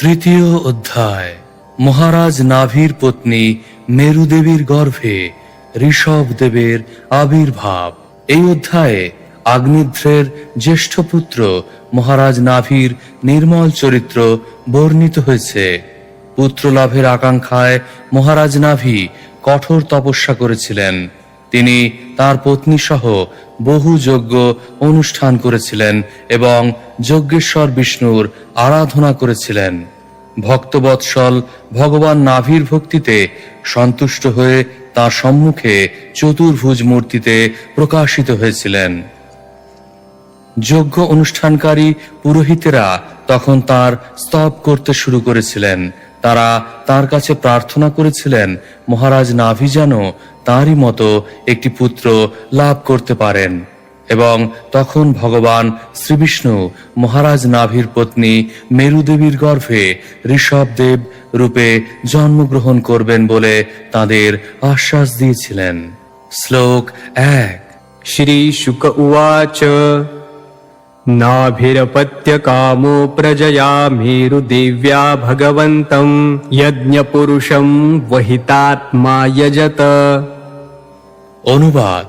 তৃতীয় অধ্যায়। মহারাজ নাভির পত্নী মেরুদেবীর গর্ভে ঋষভদেবের আবির্ভাব। এই অধ্যায়ে আগ্নিধ্রের জ্যেষ্ঠ পুত্র মহারাজ নাভির নির্মল চরিত্র বর্ণিত হয়েছে। পুত্র লাভের আকাঙ্ক্ষায় মহারাজ নাভি কঠোর তপস্যা করেছিলেন। তিনি তার পত্নী সহ বহু যজ্ঞ অনুষ্ঠান করেছিলেন এবং যজ্ঞেশ্বর বিষ্ণুর আরাধনা করেছিলেন। ভক্তবৎসল ভগবান নাভির ভক্তিতে সন্তুষ্ট হয়ে তার সম্মুখে চতুর্ভুজ মূর্তিতে প্রকাশিত হয়েছিলেন। যজ্ঞ অনুষ্ঠানকারী পুরোহিতেরা তখন তার স্তব করতে শুরু করেছিলেন। তারা তার কাছে প্রার্থনা করেছিলেন মহারাজ নাভি যেন তাঁরই মতো একটি পুত্র লাভ করতে পারেন। এবং তখন ভগবান শ্রীবিষ্ণু মহারাজ নাভির পত্নী মেরুদেবীর গর্ভে ঋষভদেব রূপে জন্মগ্রহণ করবেন বলে তাদের আশ্বাস দিয়েছিলেন। শ্লোক 1। श्री शुक उवाच नाभिरपत्यकामो प्रजया मेरुदेव्या भगवन्तं यज्ञपुरुषं वहितात्मा यजत। অনুবাদ।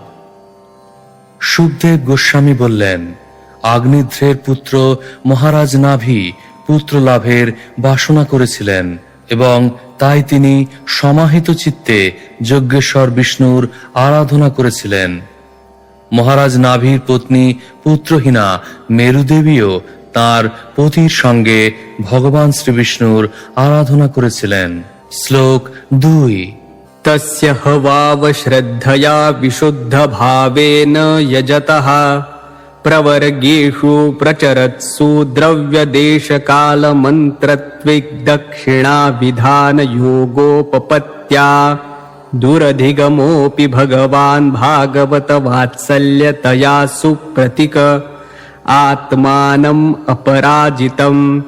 সুখদেব গোস্বামী বললেন, আগ্নিধ্রের পুত্র মহারাজ নাভি পুত্র লাভের বাসনা করেছিলেন এবং তাই তিনি সমাহিত চিত্তে যজ্ঞেশ্বর বিষ্ণুর আরাধনা করেছিলেন। মহারাজ নাভির পত্নী পুত্রহীনা মেরুদেবীও তার পতির সঙ্গে ভগবান শ্রীবিষ্ণুর আরাধনা করেছিলেন। শ্লোক 2। तस्य हवाव श्रद्धया विशुद्ध भावेन यजतः प्रवर्गेषु प्रचरत्सु द्रव्यदेशकाल मन्त्रत्विग्दक्षिणा विधान योगोपपत्या दुरधिगमोऽपि भगवान् भागवत वात्सल्यतया सुप्रतिक आत्मानम् अपराजितम्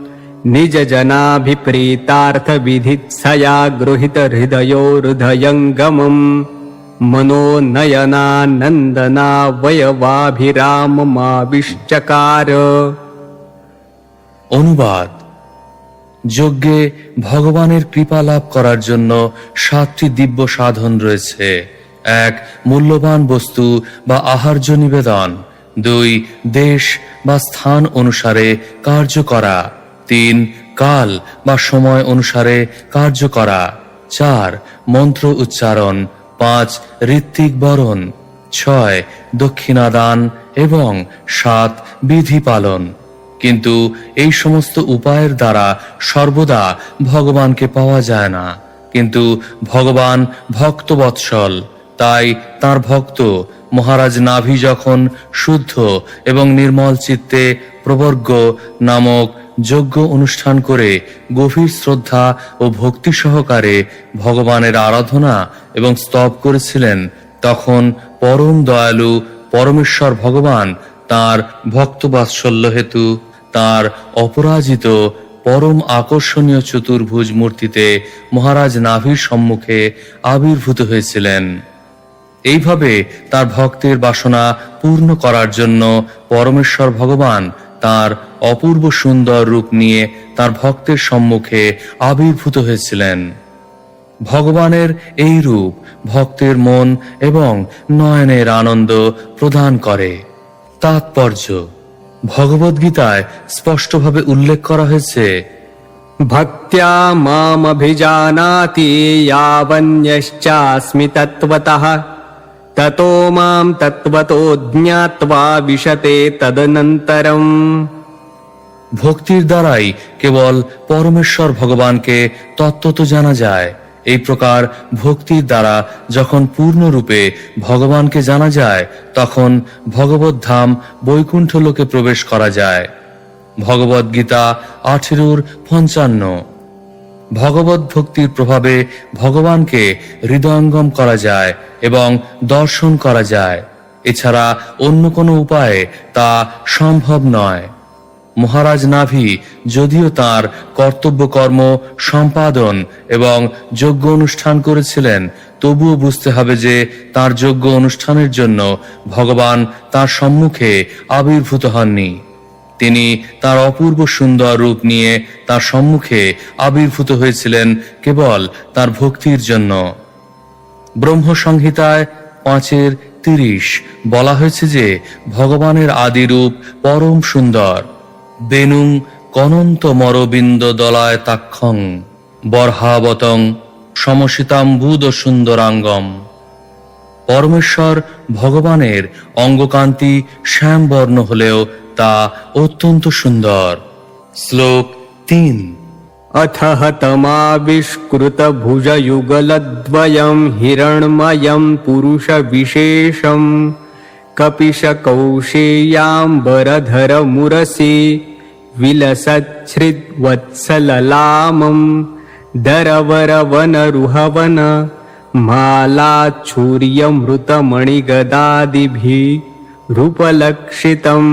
निज जनाभिप्रीतार्थ विधित्सया गृहीत हृदयो हृदयङ्गमम् मनोनयनानन्दना वयवाभिराममाविश्चकार। অনুবাদ। যজ্ঞে ভগবানের কৃপা লাভ করার জন্য 7টি দিব্য সাধন রয়েছে। 1. মূল্যবান বস্তু বা আহার্য নিবেদন। 2. দেশ বা স্থান অনুসারে কার্য করা। 3. কাল বা সময় অনুসারে কার্য করা। 4. মন্ত্র উচ্চারণ। 5. ঋত্বিক বরণ। 6. দক্ষিণাদান এবং 7. বিধি পালন। কিন্তু এই সমস্ত উপায়ের দ্বারা সর্বদা ভগবানকে পাওয়া যায় না। কিন্তু ভগবান ভক্তবৎসল, তাই তার ভক্ত মহারাজ নাভি যখন শুদ্ধ এবং নির্মল চিত্তে প্রবর্গ নামক যজ্ঞ অনুষ্ঠান করে গভীর শ্রদ্ধা ও ভক্তি সহকারে ভগবানের আরাধনা এবং স্তব করেছিলেন, তখন পরম দয়ালু পরমেশ্বর ভগবান তার ভক্তবাৎসল্য হেতু তার অপরাজিত পরম আকর্ষণীয় চতুর্ভুজ মূর্তিতে মহারাজ নাভির সম্মুখে আবির্ভূত হয়েছিলেন। এইভাবে তার ভক্তের বাসনা পূর্ণ করার জন্য পরমেশ্বর ভগবান তার অপূর্ব সুন্দর রূপ নিয়ে তার ভক্তের সম্মুখে আবির্ভূত হয়েছিলেন। ভগবানের এই রূপ ভক্তের মন এবং নয়নের আনন্দ প্রদান করে। তাৎপর্য। ভগবদ্গীতায় স্পষ্টভাবে উল্লেখ করা হয়েছে, भक्त्या मामभिजानाति यावन्यश्चास्मि तत्त्वतः ततो मां तत्त्वतो ज्ञात्वा विशते तदनन्तरम्। ভক্তির দ্বারাই কেবল পরমেশ্বর ভগবানকে তত্ত্বত জানা যায়। এই প্রকার ভক্তির দ্বারা যখন পূর্ণরূপে ভগবানকে জানা যায়, তখন ভগবত ধাম বৈকুণ্ঠ লোকে প্রবেশ করা যায়। ভগবদ গীতা 18:55। ভগবত ভক্তির প্রভাবে ভগবানকে হৃদয়ঙ্গম করা যায় এবং দর্শন করা যায়। এছাড়া অন্য কোনো উপায়ে তা সম্ভব নয়। মহারাজ নাভি যদিও তার কর্তব্য কর্ম সম্পাদন এবং যজ্ঞ অনুষ্ঠান করেছিলেন, তবুও বুঝতে হবে যে তার যজ্ঞ অনুষ্ঠানের জন্য ভগবান তার সম্মুখে আবির্ভূত হননি। তিনি তার অপূর্ব সুন্দর রূপ নিয়ে তার সম্মুখে আবির্ভূত হয়েছিলেন কেবল তার ভক্তির জন্য। ব্রহ্ম সংহিতায় 5:30 বলা হয়েছে যে ভগবানের আদি রূপ পরম সুন্দর। বেনুং কনন্ত মরবিন্দ দলায় তাক্ষং বর্হাবতং সমসিতাম্বুদ সুন্দরাঙ্গম। পরমেশ্বর ভগবানের অঙ্গকান্তি শ্যামবর্ণ হলেও তা অত্যন্ত সুন্দর। শ্লোক 3। अथः तमाविष्कृतभुजयुगलद्वयं हिरण्मयं पुरुषविशेषं कपिशकौशेयाम्बरधरमुरसि विलसच्छ्रिद्वत्सललामं दरवरवनरुहवन मालाच्छूर्यमृतमणिगदादिभिः रूपलक्षितं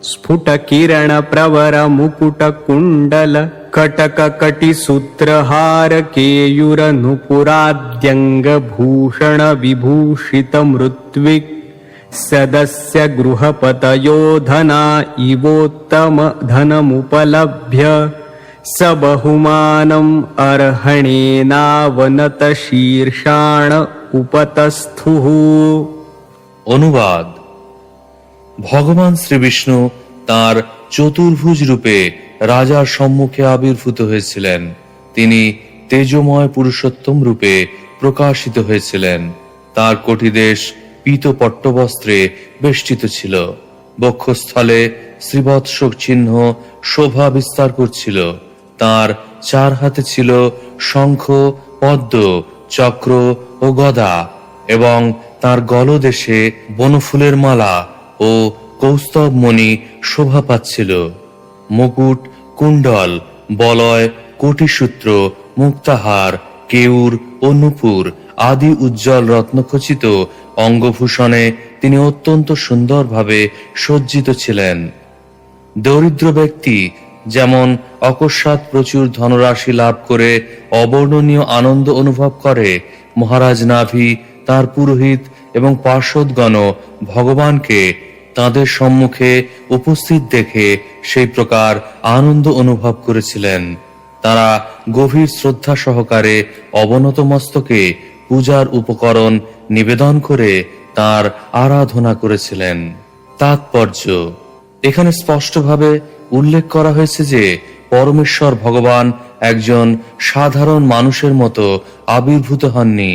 स्फुटकिरणप्रवरमुकुटकुण्डल कटककटिसूत्रहार केयूरनुपुराद्यङ्गभूषण विभूषितमृत्विक् सदस्य गृहपतयो धना इवोत्तम धनमुपलभ्य स बहुमानम् अर्हणेनावनत शीर्षाण उपतस्थुः। অনুবাদ। ভগবান শ্রীবিষ্ণু তার চতুর্ভুজ রূপে রাজার সম্মুখে আবির্ভূত হয়েছিলেন। তিনি তেজময় পুরুষোত্তম রূপে প্রকাশিত হয়েছিলেন। তার কটিদেশ পীত পট্টবস্ত্রে বেষ্টিত ছিল। বক্ষস্থলে শ্রীবৎসক চিহ্ন শোভা বিস্তার করছিল। তার 4 হাতে ছিল শঙ্খ, পদ্ম, চক্র ও গদা, এবং তার গলদেশে বনফুলের মালা ও কৌস্তবমণি শোভা পাচ্ছিল। মুকুট, কুণ্ডল, বলয়, কোটিসূত্র, মুক্তাহার, কেউর ও নূপুর আদি উজ্জ্বল রত্নখচিত অঙ্গভূষণে তিনি অত্যন্ত সুন্দরভাবে সজ্জিত ছিলেন। দরিদ্র ব্যক্তি যেমন অকস্মাৎ প্রচুর ধনরাশি লাভ করে অবর্ণনীয় আনন্দ অনুভব করে, মহারাজ নাভি, তার পুরোহিত এবং পার্ষদগণ ভগবানকে তাদের সম্মুখে উপস্থিত দেখে সেই প্রকার আনন্দ অনুভব করেছিলেন। তারা গভীর শ্রদ্ধা সহকারে অবনত মস্তকে পূজার উপকরণ নিবেদন করে তার আরাধনা করেছিলেন। তাৎপর্য: এখানে স্পষ্টভাবে উল্লেখ করা হয়েছে যে পরমেশ্বর ভগবান একজন সাধারণ মানুষের মতো আবির্ভূত হননি।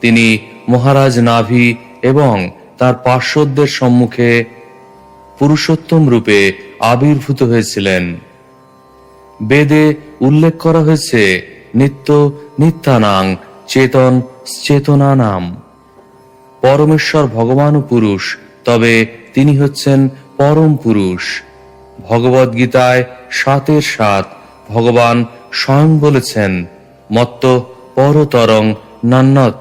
তিনি মহারাজ নাভি এবং তার পার্শ্বদের সম্মুখে পুরুষোত্তম রূপে আবির্ভূত হয়েছিলেন। বেদে উল্লেখ করা হয়েছে নিত্য নিত্যানাং চেতন চেতনানাম। পরমেশ্বর ভগবানও পুরুষ, তবে তিনি হচ্ছেন পরম পুরুষ। ভগবদ গীতায় 7:7 ভগবান স্বয়ং বলেছেন, মত্ত পরতরং নান্যৎ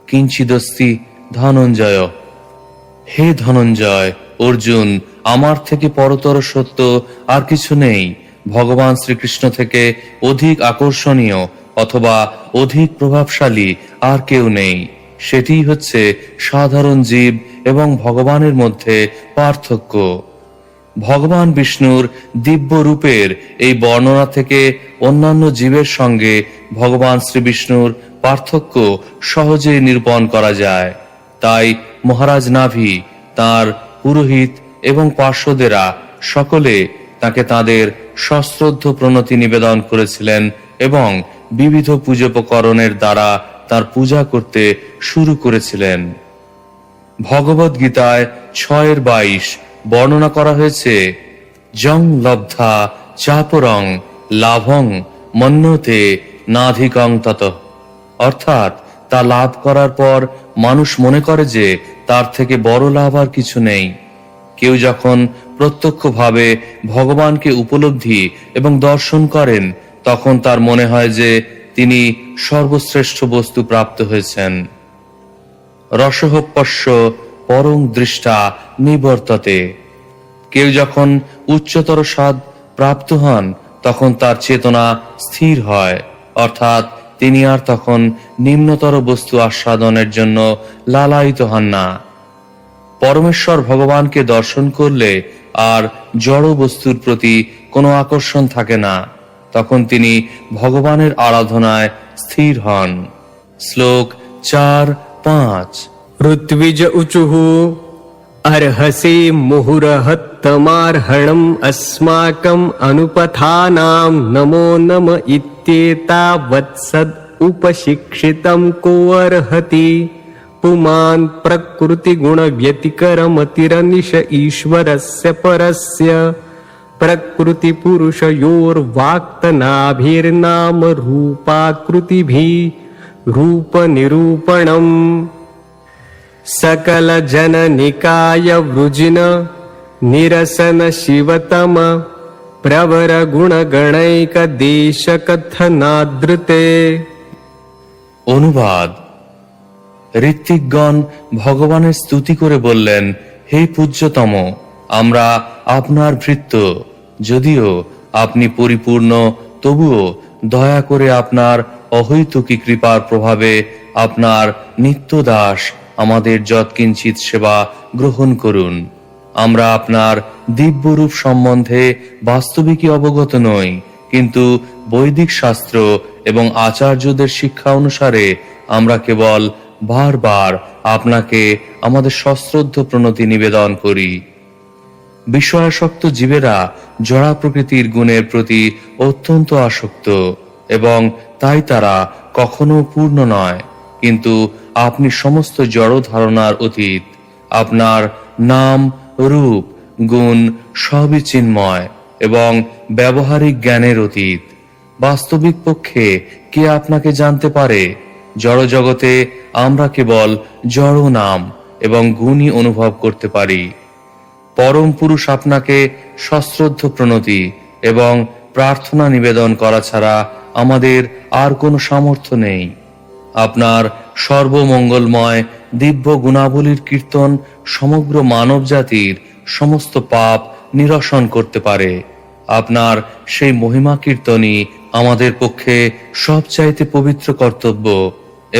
কিঞ্চিদস্তি ধনঞ্জয়। হে ধনঞ্জয়, অর্জুন, আমার থেকে পরতর সত্য আর কিছু নেই। ভগবান শ্রীকৃষ্ণ থেকে অধিক আকর্ষণীয় অথবা অধিক প্রভাবশালী আর কেউ নেই। সেটি হচ্ছে সাধারণ জীব এবং ভগবানের মধ্যে পার্থক্য। ভগবান বিষ্ণুর দিব্য রূপের এই বর্ণনা থেকে অন্যান্য জীবের সঙ্গে ভগবান শ্রীবিষ্ণুর পার্থক্য সহজেই নিরূপণ করা যায়। তাই মহারাজ নাভি, তার পুরোহিত এবং পার্শ্বদেরা সকলে তাকে তাদের সশ্রদ্ধ প্রণতি নিবেদন করেছিলেন এবং বিবিধ পূজোপকরণের দ্বারা তার পূজা করতে শুরু করেছিলেন। ভগবদ গীতায় 6:22 বর্ণনা করা হয়েছে, জং লব্ধা চাপরং লাভং মন্যতে নাধিকং তত। অর্থাৎ তা লাভ করার পর মানুষ মনে করে যে তার থেকে বড় লাভ আর কিছু নেই। কেউ যখন প্রত্যক্ষভাবে ভগবানকে উপলব্ধি এবং দর্শন করেন, তখন তার মনে হয় যে তিনি সর্বশ্রেষ্ঠ বস্তু প্রাপ্ত হয়েছেন। রসহপস্য পরং দৃষ্টা নিবর্ততে। কেউ যখন উচ্চতর স্বাদ প্রাপ্ত হন, তখন তার চেতনা স্থির হয়, অর্থাৎ তিনি আর তখন নিম্নতর বস্তু আস্বাদনের জন্য লালায়িত হন না। পরমেশ্বর ভগবানকে দর্শন করলে আর জড় বস্তুর প্রতি কোনো আকর্ষণ থাকে না, তখন তিনি ভগবানের আরাধনায় স্থির হন। শ্লোক 4-5। ऋत्विज उचुः अर्हसि मुहुरहत्तमार्हणम् अस्माकम् अनुपथानां नमो नम इत्येतावत्सद् उपशिक्षितं कोऽर्हति पुमान् प्रकृतिगुणव्यतिकरमतिरनिश ईश्वरस्य परस्य प्रकृतिपुरुषयोर्वाक्तनाभिर्नाम रूपाकृतिभिः रूपनिरूपणम् सकल जननिकाय वृजिन निरसन शिवतम प्रवर गुणगणैक देश कथनादृते। অনুবাদ: ঋত্বিকগণ ভগবানের স্তুতি করে বললেন, হে পূজ্যতম, আমরা আপনার ভৃত্য। যদিও আপনি পরিপূর্ণ, তবুও দয়া করে আপনার অহৈতুকী কৃপার প্রভাবে আপনার নিত্য দাস আমাদের যৎকিঞ্চিৎ সেবা গ্রহণ করুন। আমরা আপনার দিব্যরূপ সম্বন্ধে বাস্তবিকই অবগত নই, কিন্তু বৈদিক শাস্ত্র এবং আচার্যদের শিক্ষা অনুসারে আমরা কেবল বারবার আপনাকে আমাদের সশ্রদ্ধ প্রণতি নিবেদন করি। বিষয়াসক্ত জীবেরা জড়া প্রকৃতির গুণের প্রতি অত্যন্ত আসক্ত এবং তাই তারা কখনো পূর্ণ নয়, কিন্তু আপনি সমস্ত জড় ধারণার অতীত। আপনার নাম, রূপ, গুণ সবই চিন্ময় এবং ব্যবহারিক জ্ঞানের অতীত। বাস্তবিক পক্ষে কে আপনাকে জানতে পারে? জড় জগতে আমরা কেবল জড় নাম এবং গুণই অনুভব করতে পারি। পরম পুরুষ আপনাকে সশ্রদ্ধ প্রণতি এবং প্রার্থনা নিবেদন করা ছাড়া আমাদের আর কোনো সামর্থ্য নেই। আপনার সর্বমঙ্গলময় দিব্য গুণাবলীর কীর্তন সমগ্র মানব জাতির সমস্ত পাপ নিরসন করতে পারে। আপনার সেই মহিমা কীর্তনই আমাদের পক্ষে সবচাইতে পবিত্র কর্তব্য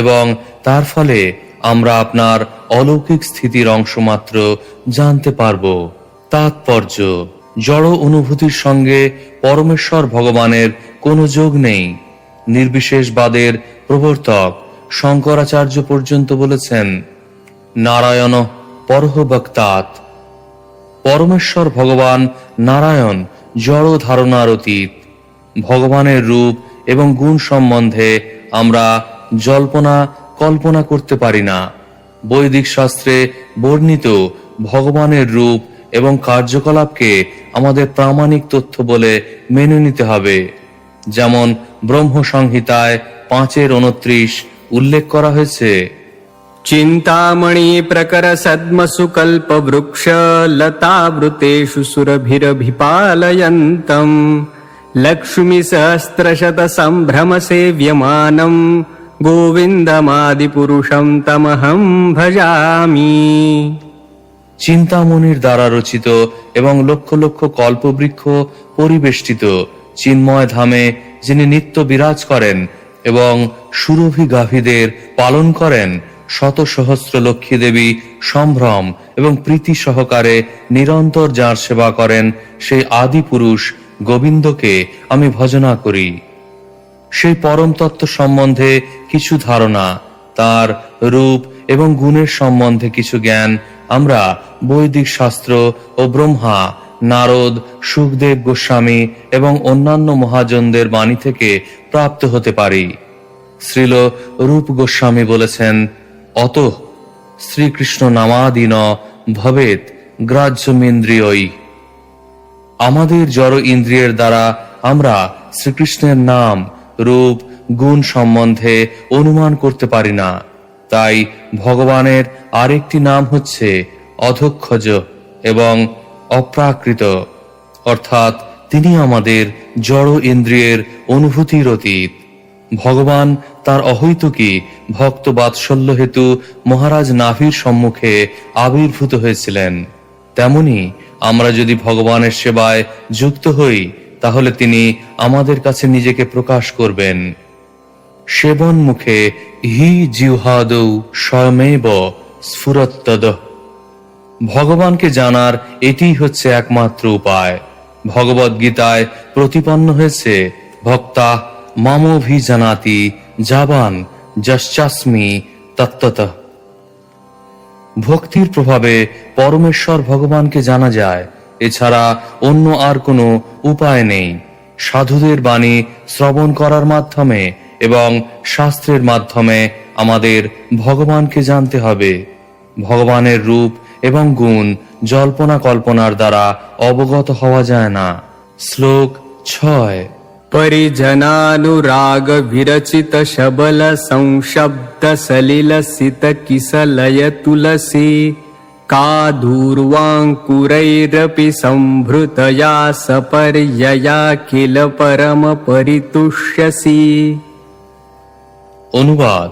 এবং তার ফলে আমরা আপনার অলৌকিক স্থিতির অংশমাত্র জানতে পারব। তাৎপর্য: জড় অনুভূতির সঙ্গে পরমেশ্বর ভগবানের কোনো যোগ নেই। নির্বিশেষবাদের প্রবর্তক শঙ্করাচার্য পর্যন্ত বলেছেন, নারায়ণ পরহ ভক্তাৎ। পরমেশ্বর ভগবান নারায়ণ জড় ধারণার অতীত। ভগবানের রূপ এবং গুণ সম্বন্ধে আমরা জল্পনা কল্পনা করতে পারি না। বৈদিক শাস্ত্রে বর্ণিত ভগবানের রূপ এবং কার্যকলাপকে আমাদের প্রামাণিক তথ্য বলে মেনে নিতে হবে। যেমন ব্রহ্ম সংহিতায় 5:29 উল্লেখ করা হয়েছে, चिन्तामणि प्रकर सद्मसु कल्प वृक्ष लतावृतेषु सुरभिरभिपालयन्तम् लक्ष्मी सहस्रशत सम्भ्रम सेव्यमानम् गोविन्दमादिपुरुषं तमहं भजामि। চিন্তামণির দ্বারা রচিত এবং লক্ষ লক্ষ কল্পবৃক্ষ পরিবেষ্টিত চিন্ময় ধামে যিনি নিত্য বিরাজ করেন এবং সুরভি গাভীদের পালন করেন, শত সহস্র লক্ষ্মী দেবী সম্ভ্রম এবং প্রীতি সহকারে নিরন্তর যার সেবা করেন, সেই আদি পুরুষ গোবিন্দকে আমি ভজনা করি। সেই পরম তত্ত্ব সম্বন্ধে কিছু ধারণা, তার রূপ এবং গুণের সম্বন্ধে কিছু জ্ঞান আমরা বৈদিক শাস্ত্র ও ব্রহ্মা, নারদ, সুখদেব গোস্বামী এবং অন্যান্য মহাজনদের বাণী থেকে প্রাপ্ত হতে পারি। শ্রীল রূপ গোস্বামী বলেছেন, অতঃ শ্রীকৃষ্ণ নামাদিন ভবেত গ্রাহ্যমিন্দ্রিয়ই। আমাদের জড় ইন্দ্রিয়ের দ্বারা আমরা শ্রীকৃষ্ণের নাম, রূপ, গুণ সম্বন্ধে অনুমান করতে পারি না। তাই ভগবানের আরেকটি নাম হচ্ছে অধক্ষজ এবং অপ্রাকৃত, অর্থাৎ তিনি আমাদের জড় ইন্দ্রিয়ের অনুভূতির অতীত। ভগবান তার অহৈতুকী ভক্ত বাৎসল্য হেতু মহারাজ নাভির সম্মুখে আবির্ভূত হয়েছিলেন। তেমনি আমরা যদি ভগবানের সেবায় যুক্ত হই, তাহলে তিনি আমাদের কাছে নিজেকে প্রকাশ করবেন। সেবন মুখে হি জিহ্বাদৌ স্বয়মেব স্ফুরত্তদ। ভগবানকে জানার এটিই হচ্ছে একমাত্র উপায়। ভগবদ গীতায় প্রতিপন্ন হয়েছে ভক্তা মামোভিজানাতি জাবান যশ্চাস্মি তত্ত্বতঃ। ভক্তির প্রভাবে পরমেশ্বর ভগবানকে জানা যায়, এছাড়া অন্য আর কোনো উপায় নেই। সাধুদের বাণী শ্রবণ করার মাধ্যমে এবং শাস্ত্রের মাধ্যমে আমাদের ভগবানকে জানতে হবে। ভগবানের রূপ এবং গুণ জল্পনা কল্পনার দ্বারা অবগত হওয়া যায় না। শ্লোক 6। परिजनानुराग विरचित शबल संशब्द सलिल सित किसलय तुलसी का दूर्वाङ्कुरैरपि संभृतया सपर्यया किल परम परितुष्यसि। অনুবাদ: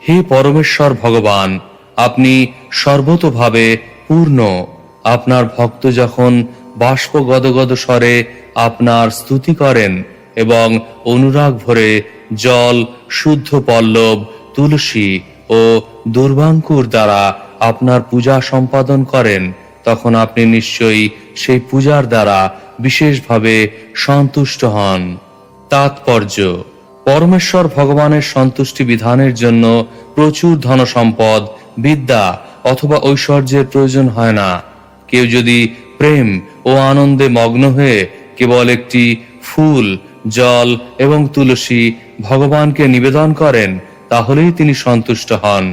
হে পরমেশ্বর ভগবান, আপনি সর্বতোভাবে পূর্ণ। আপনার ভক্ত যখন বাষ্প গদগদ স্বরে আপনার স্তুতি করেন এবং অনুরাগ ভরে জল, শুদ্ধ পল্লব, তুলসী ও দুর্বাঙ্কুর দ্বারা আপনার পূজা সম্পাদন করেন, তখন আপনি নিশ্চয়ই সেই পূজার দ্বারা বিশেষভাবে সন্তুষ্ট হন। তাৎপর্য: পরমেশ্বর ভগবানের সন্তুষ্টি বিধানের জন্য প্রচুর ধনসম্পদ, বিদ্যা অথবা ঐশ্বর্যের প্রয়োজন হয় না। কেউ যদি প্রেম ও আনন্দে মগ্ন হয়ে কেবল একটি ফুল, জল এবং তুলসী ভগবানকে নিবেদন করেন, তাহলেই তিনি সন্তুষ্ট হন।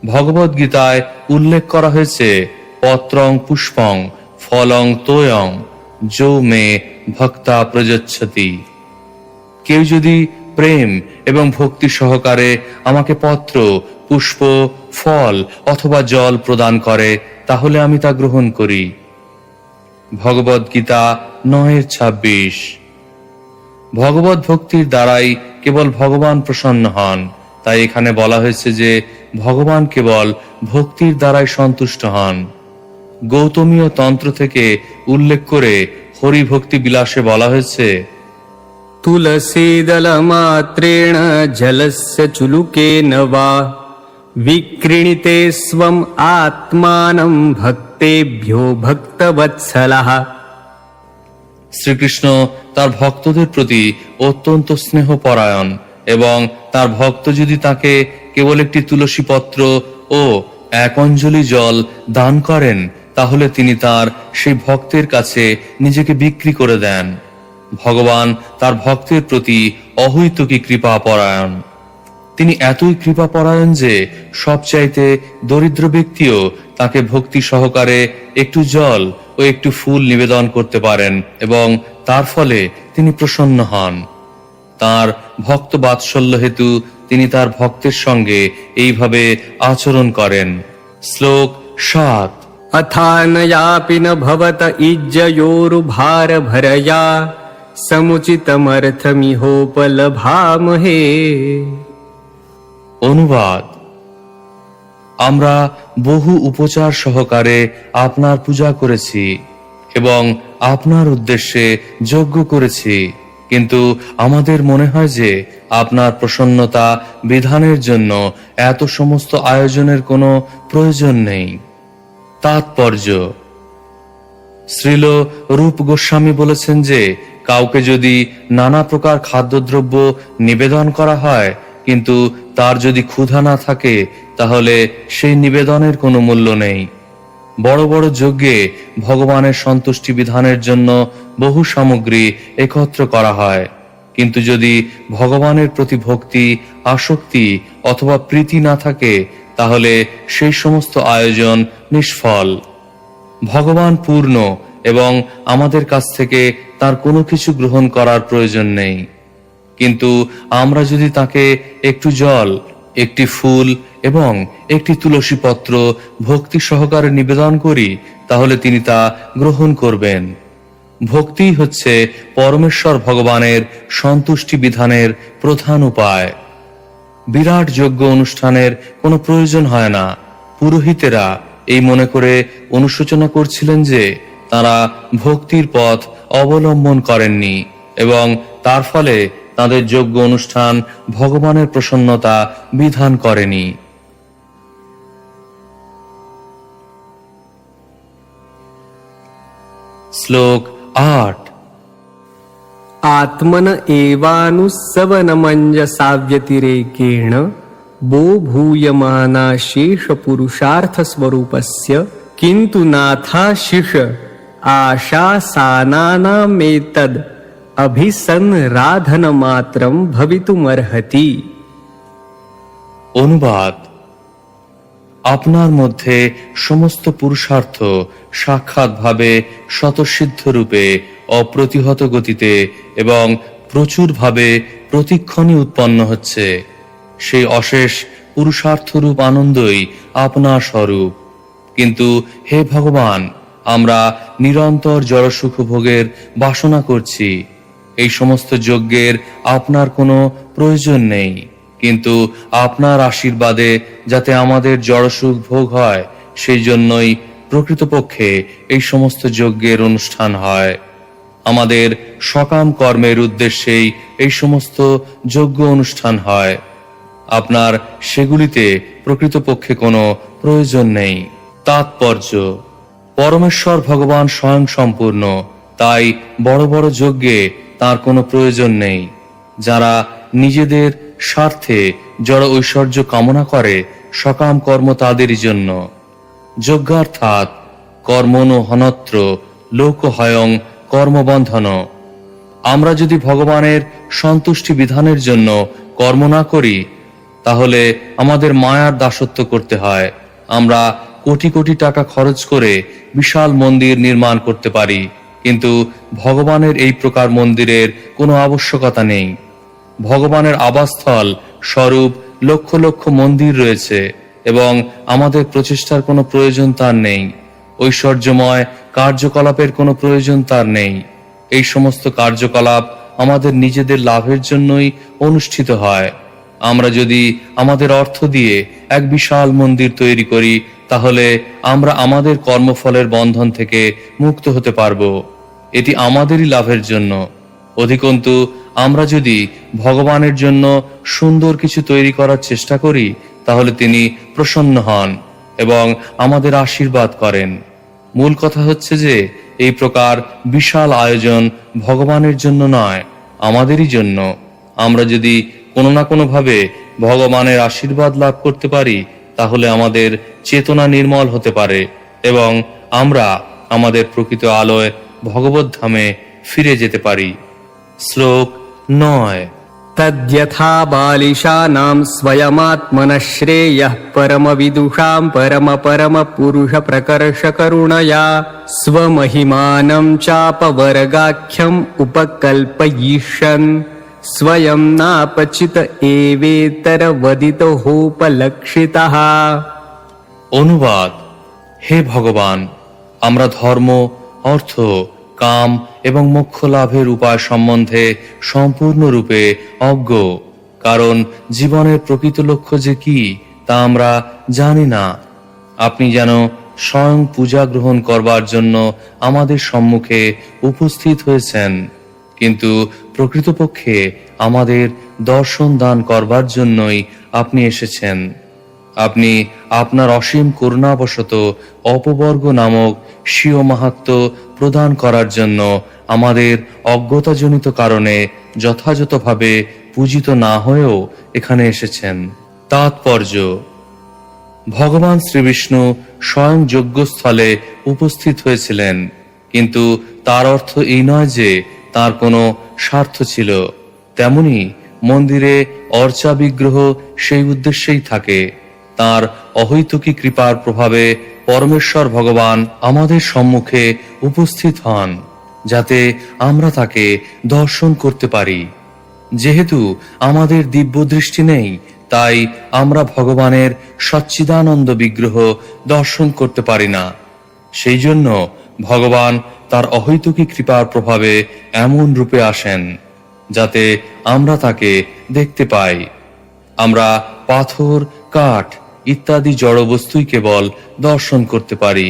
ভগবদ গীতায় উল্লেখ করা হয়েছে, পত্রং পুষ্পং ফলং তোয়ং যো মে ভক্তা প্রযচ্ছতি। কেউ যদি প্রেম এবং ভক্তি সহকারে আমাকে পত্র, পুষ্প, ফল অথবা জল প্রদান করে, তাহলে আমি তা গ্রহণ করি। ভগবদ গীতা 9:26। ভগবত ভক্তির দ্বারাই কেবল ভগবান প্রসন্ন হন। তাই এখানে বলা হয়েছে যে ভগবান কেবল ভক্তির দ্বারাই সন্তুষ্ট হন। গৌতমীয় তন্ত্র থেকে উল্লেখ করে হরি ভক্তি বিলাসে বলা হয়েছে, तुलसीदलमात्रेण जलस्य चुलुकेन वा विक्रीणिते स्वम् आत्मानं भक्तेभ्यो भक्तवत्सलः। শ্রীকৃষ্ণ তার ভক্তদের প্রতি অত্যন্ত স্নেহপরায়ণ এবং তার ভক্ত যদি তাকে কেবল একটি তুলসী পত্র ও এক অঞ্জলি জল দান করেন, তাহলে তিনি তার সেই ভক্তের কাছে নিজেকে বিক্রি করে দেন। ভগবান তার ভক্তের প্রতি অহৈতুকী কৃপাপরায়ণ। তিনি এতই কৃপাপরায়ণ যে সবচাইতে দরিদ্র ব্যক্তিও তাকে ভক্তি সহকারে একটু জল ও একটু ফুল নিবেদন করতে পারেন এবং তার ফলে তিনি প্রসন্ন হন। তার ভক্ত বাৎসল্য হেতু তিনি তার ভক্তের সঙ্গে এইভাবে আচরণ করেন। শ্লোক 7। अथानयापि न भवत इज्जयोरुभार भरया समुचितमर्थमिहोपलभामहे। অনুবাদ: আমরা বহু উপচার সহকারে আপনার পূজা করেছি এবং আপনার উদ্দেশ্যে যজ্ঞ করেছি, কিন্তু আমাদের মনে হয় যে আপনার প্রসন্নতা বিধানের জন্য এত সমস্ত আয়োজনের কোনো প্রয়োজন নেই। তাৎপর্য: শ্রীল রূপ গোস্বামী বলেছেন যে কাউকে যদি নানা প্রকার খাদ্যদ্রব্য নিবেদন করা হয়, কিন্তু তার যদি ক্ষুধা না থাকে, তাহলে সেই নিবেদনের কোনো মূল্য নেই। বড় বড় যজ্ঞে ভগবানের সন্তুষ্টি বিধানের জন্য বহু সামগ্রী একত্র করা হয়, কিন্তু যদি ভগবানের প্রতি ভক্তি, আসক্তি অথবা প্রীতি না থাকে, তাহলে সেই সমস্ত আয়োজন নিষ্ফল। ভগবান পূর্ণ এবং আমাদের কাছ থেকে তার কোনো কিছু গ্রহণ করার প্রয়োজন নেই, কিন্তু আমরা যদি তাকে একটু জল, একটি ফুল এবং একটি তুলসী পত্র ভক্তি সহকারে নিবেদন করি, তাহলে তিনি তা গ্রহণ করবেন। ভক্তি হচ্ছে পরমেশ্বর ভগবানের সন্তুষ্টি বিধানের প্রধান উপায়। বিরাট যজ্ঞ অনুষ্ঠানের কোনো প্রয়োজন হয় না। পুরোহিতেরা এই মনে করে অনুশোচনা করছিলেন যে তারা ভক্তির পথ অবলম্বন করেননি এবং তার ফলে তাদের যজ্ঞ অনুষ্ঠান ভগবানের প্রসন্নতা বিধান করেনি। শ্লোক 8। आत्मन एवानुसवनमञ्जसाव्यतिरेकेण वो भूयमाना शेष पुरुषार्थ स्वरूपस्य किन्तु नाथाशिष आशासानानामेतद् अभिसंराधन मात्रं भवितुमर्हति। অনুবাদ: আপনার মধ্যে সমস্ত পুরুষার্থ সাক্ষাৎভাবে স্বতঃসিদ্ধ রূপে অপ্রতিহত গতিতে এবং প্রচুরভাবে প্রতিক্ষণই উৎপন্ন হচ্ছে। সেই অশেষ পুরুষার্থরূপ আনন্দই আপনার স্বরূপ। কিন্তু হে ভগবান, আমরা নিরন্তর জড়সুখ ভোগের বাসনা করছি। এই সমস্ত যজ্ঞের আপনার কোনো প্রয়োজন নেই, কিন্তু আপনার আশীর্বাদে যাতে আমাদের জড়সুখ ভোগ হয়, সেই জন্যই প্রকৃতপক্ষে এই সমস্ত যজ্ঞের অনুষ্ঠান হয়। আমাদের সকাম কর্মের উদ্দেশ্যেই এই সমস্ত যজ্ঞ অনুষ্ঠান হয়। আপনার সেগুলিতে প্রকৃতপক্ষে কোনো প্রয়োজন নেই। তাৎপর্য: পরমেশ্বর ভগবান স্বয়ং সম্পূর্ণ, তাই বড় বড় যজ্ঞে তার কোনো প্রয়োজন নেই। যারা নিজেদের স্বার্থে জড় ঐশ্বর্য কামনা করে, সকাম কর্ম তাদেরই জন্য। যজ্ঞার্থাৎ কর্মণো হনত্র লোকহয়ং কর্মবন্ধন। আমরা যদি ভগবানের সন্তুষ্টি বিধানের জন্য কর্ম না করি, তাহলে আমাদের মায়ার দাসত্ব করতে হয়। আমরা কোটি কোটি টাকা খরচ করে বিশাল মন্দির নির্মাণ করতে পারি, কিন্তু ভগবানের এই প্রকার মন্দিরের কোনো আবশ্যকতা নেই। ভগবানের আবাসস্থল স্বরূপ লক্ষ লক্ষ মন্দির রয়েছে এবং আমাদের প্রচেষ্টার কোনো প্রয়োজন তার নেই। ঐশ্বর্যময় কার্যকলাপের কোনো প্রয়োজন তার নেই। এই সমস্ত কার্যকলাপ আমাদের নিজেদের লাভের জন্যই অনুষ্ঠিত হয়। আমরা যদি আমাদের অর্থ দিয়ে এক বিশাল মন্দির তৈরি করি, তাহলে আমরা আমাদের কর্মফলের বন্ধন থেকে মুক্ত হতে পারব। এটি আমাদেরই লাভের জন্য। অধিকন্তু আমরা যদি ভগবানের জন্য সুন্দর কিছু তৈরি করার চেষ্টা করি, তাহলে তিনি প্রসন্ন হন এবং আমাদের আশীর্বাদ করেন। মূল কথা হচ্ছে যে এই প্রকার বিশাল আয়োজন ভগবানের জন্য নয়, আমাদেরই জন্য। আমরা যদি কোনো না কোনো ভাবে ভগবানের আশীর্বাদ লাভ করতে পারি, তাহলে আমাদের চেতনা নির্মল হতে পারে এবং আমরা আমাদের প্রকৃত আলোয় ভগবত ধামে ফিরে যেতে পারি। শ্লোক 9। तद्यथा बालिशानां स्वयमात्मनः श्रेयः परमविदुषां परमपुरुषप्रकर्षकरुणया स्वमहिमानं चापवर्गाख्यम् उपकल्पयिष्यन् स्वयं नापचित एवेतरवदितोपलक्षितः। অনুবাদ: হে ভগবান, আমরা ধর্ম, অর্থ, কাম এবং মোক্ষ লাভের উপায় সম্বন্ধে সম্পূর্ণরূপে অজ্ঞ। কারণ জীবনের প্রকৃত লক্ষ্য যে কি তা আমরা জানি না। আপনি যেন স্বয়ং পূজা গ্রহণ করবার জন্য আমাদের সম্মুখে উপস্থিত হয়েছেন, কিন্তু প্রকৃতপক্ষে আমাদের দর্শন দান করবার জন্যই আপনি এসেছেন। আপনি আপনার অসীম করুণাবশত অপবর্গ নামক স্বীয় মাহাত্ম্য প্রদান করার জন্য আমাদের অজ্ঞতাজনিত কারণে যথাযথভাবে পূজিত না হয়েও এখানে এসেছেন। তাৎপর্য: ভগবান শ্রীবিষ্ণু স্বয়ং যজ্ঞস্থলে উপস্থিত হয়েছিলেন, কিন্তু তার অর্থ এই নয় যে তার কোনো স্বার্থ ছিল। তেমনি মন্দিরে অর্চা বিগ্রহ সেই উদ্দেশ্যেই থাকে। তার অহৈতুকী কৃপার প্রভাবে পরমেশ্বর ভগবান আমাদের সম্মুখে উপস্থিত হন, যাতে আমরা তাকে দর্শন করতে পারি। যেহেতু আমাদের দিব্য দৃষ্টি নেই, তাই আমরা ভগবানের সচ্চিদানন্দ বিগ্রহ দর্শন করতে পারি না। সেই জন্য ভগবান তার অহৈতুকী কৃপার প্রভাবে এমন রূপে আসেন যাতে আমরা তাকে দেখতে পাই। আমরা পাথর, কাঠ ইত্যাদি জড় বস্তুই কেবল দর্শন করতে পারি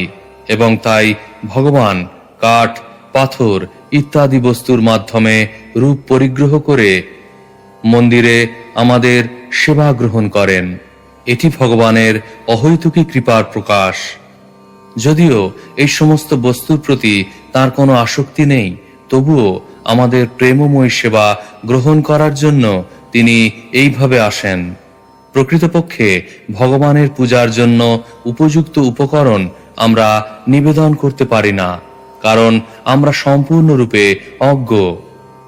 এবং তাই ভগবান কাঠ, পাথর ইত্যাদি বস্তুর মাধ্যমে রূপ পরিগ্রহ করে মন্দিরে আমাদের সেবা গ্রহণ করেন। এটি ভগবানের অহৈতুকী কৃপার প্রকাশ। যদিও এই সমস্ত বস্তুর প্রতি তার কোনো আসক্তি নেই, তবুও আমাদের প্রেমময় সেবা গ্রহণ করার জন্য তিনি এইভাবে আসেন। প্রকৃতপক্ষে ভগবানের পূজার জন্য উপযুক্ত উপকরণ আমরা নিবেদন করতে পারি না, কারণ আমরা সম্পূর্ণরূপে অজ্ঞ।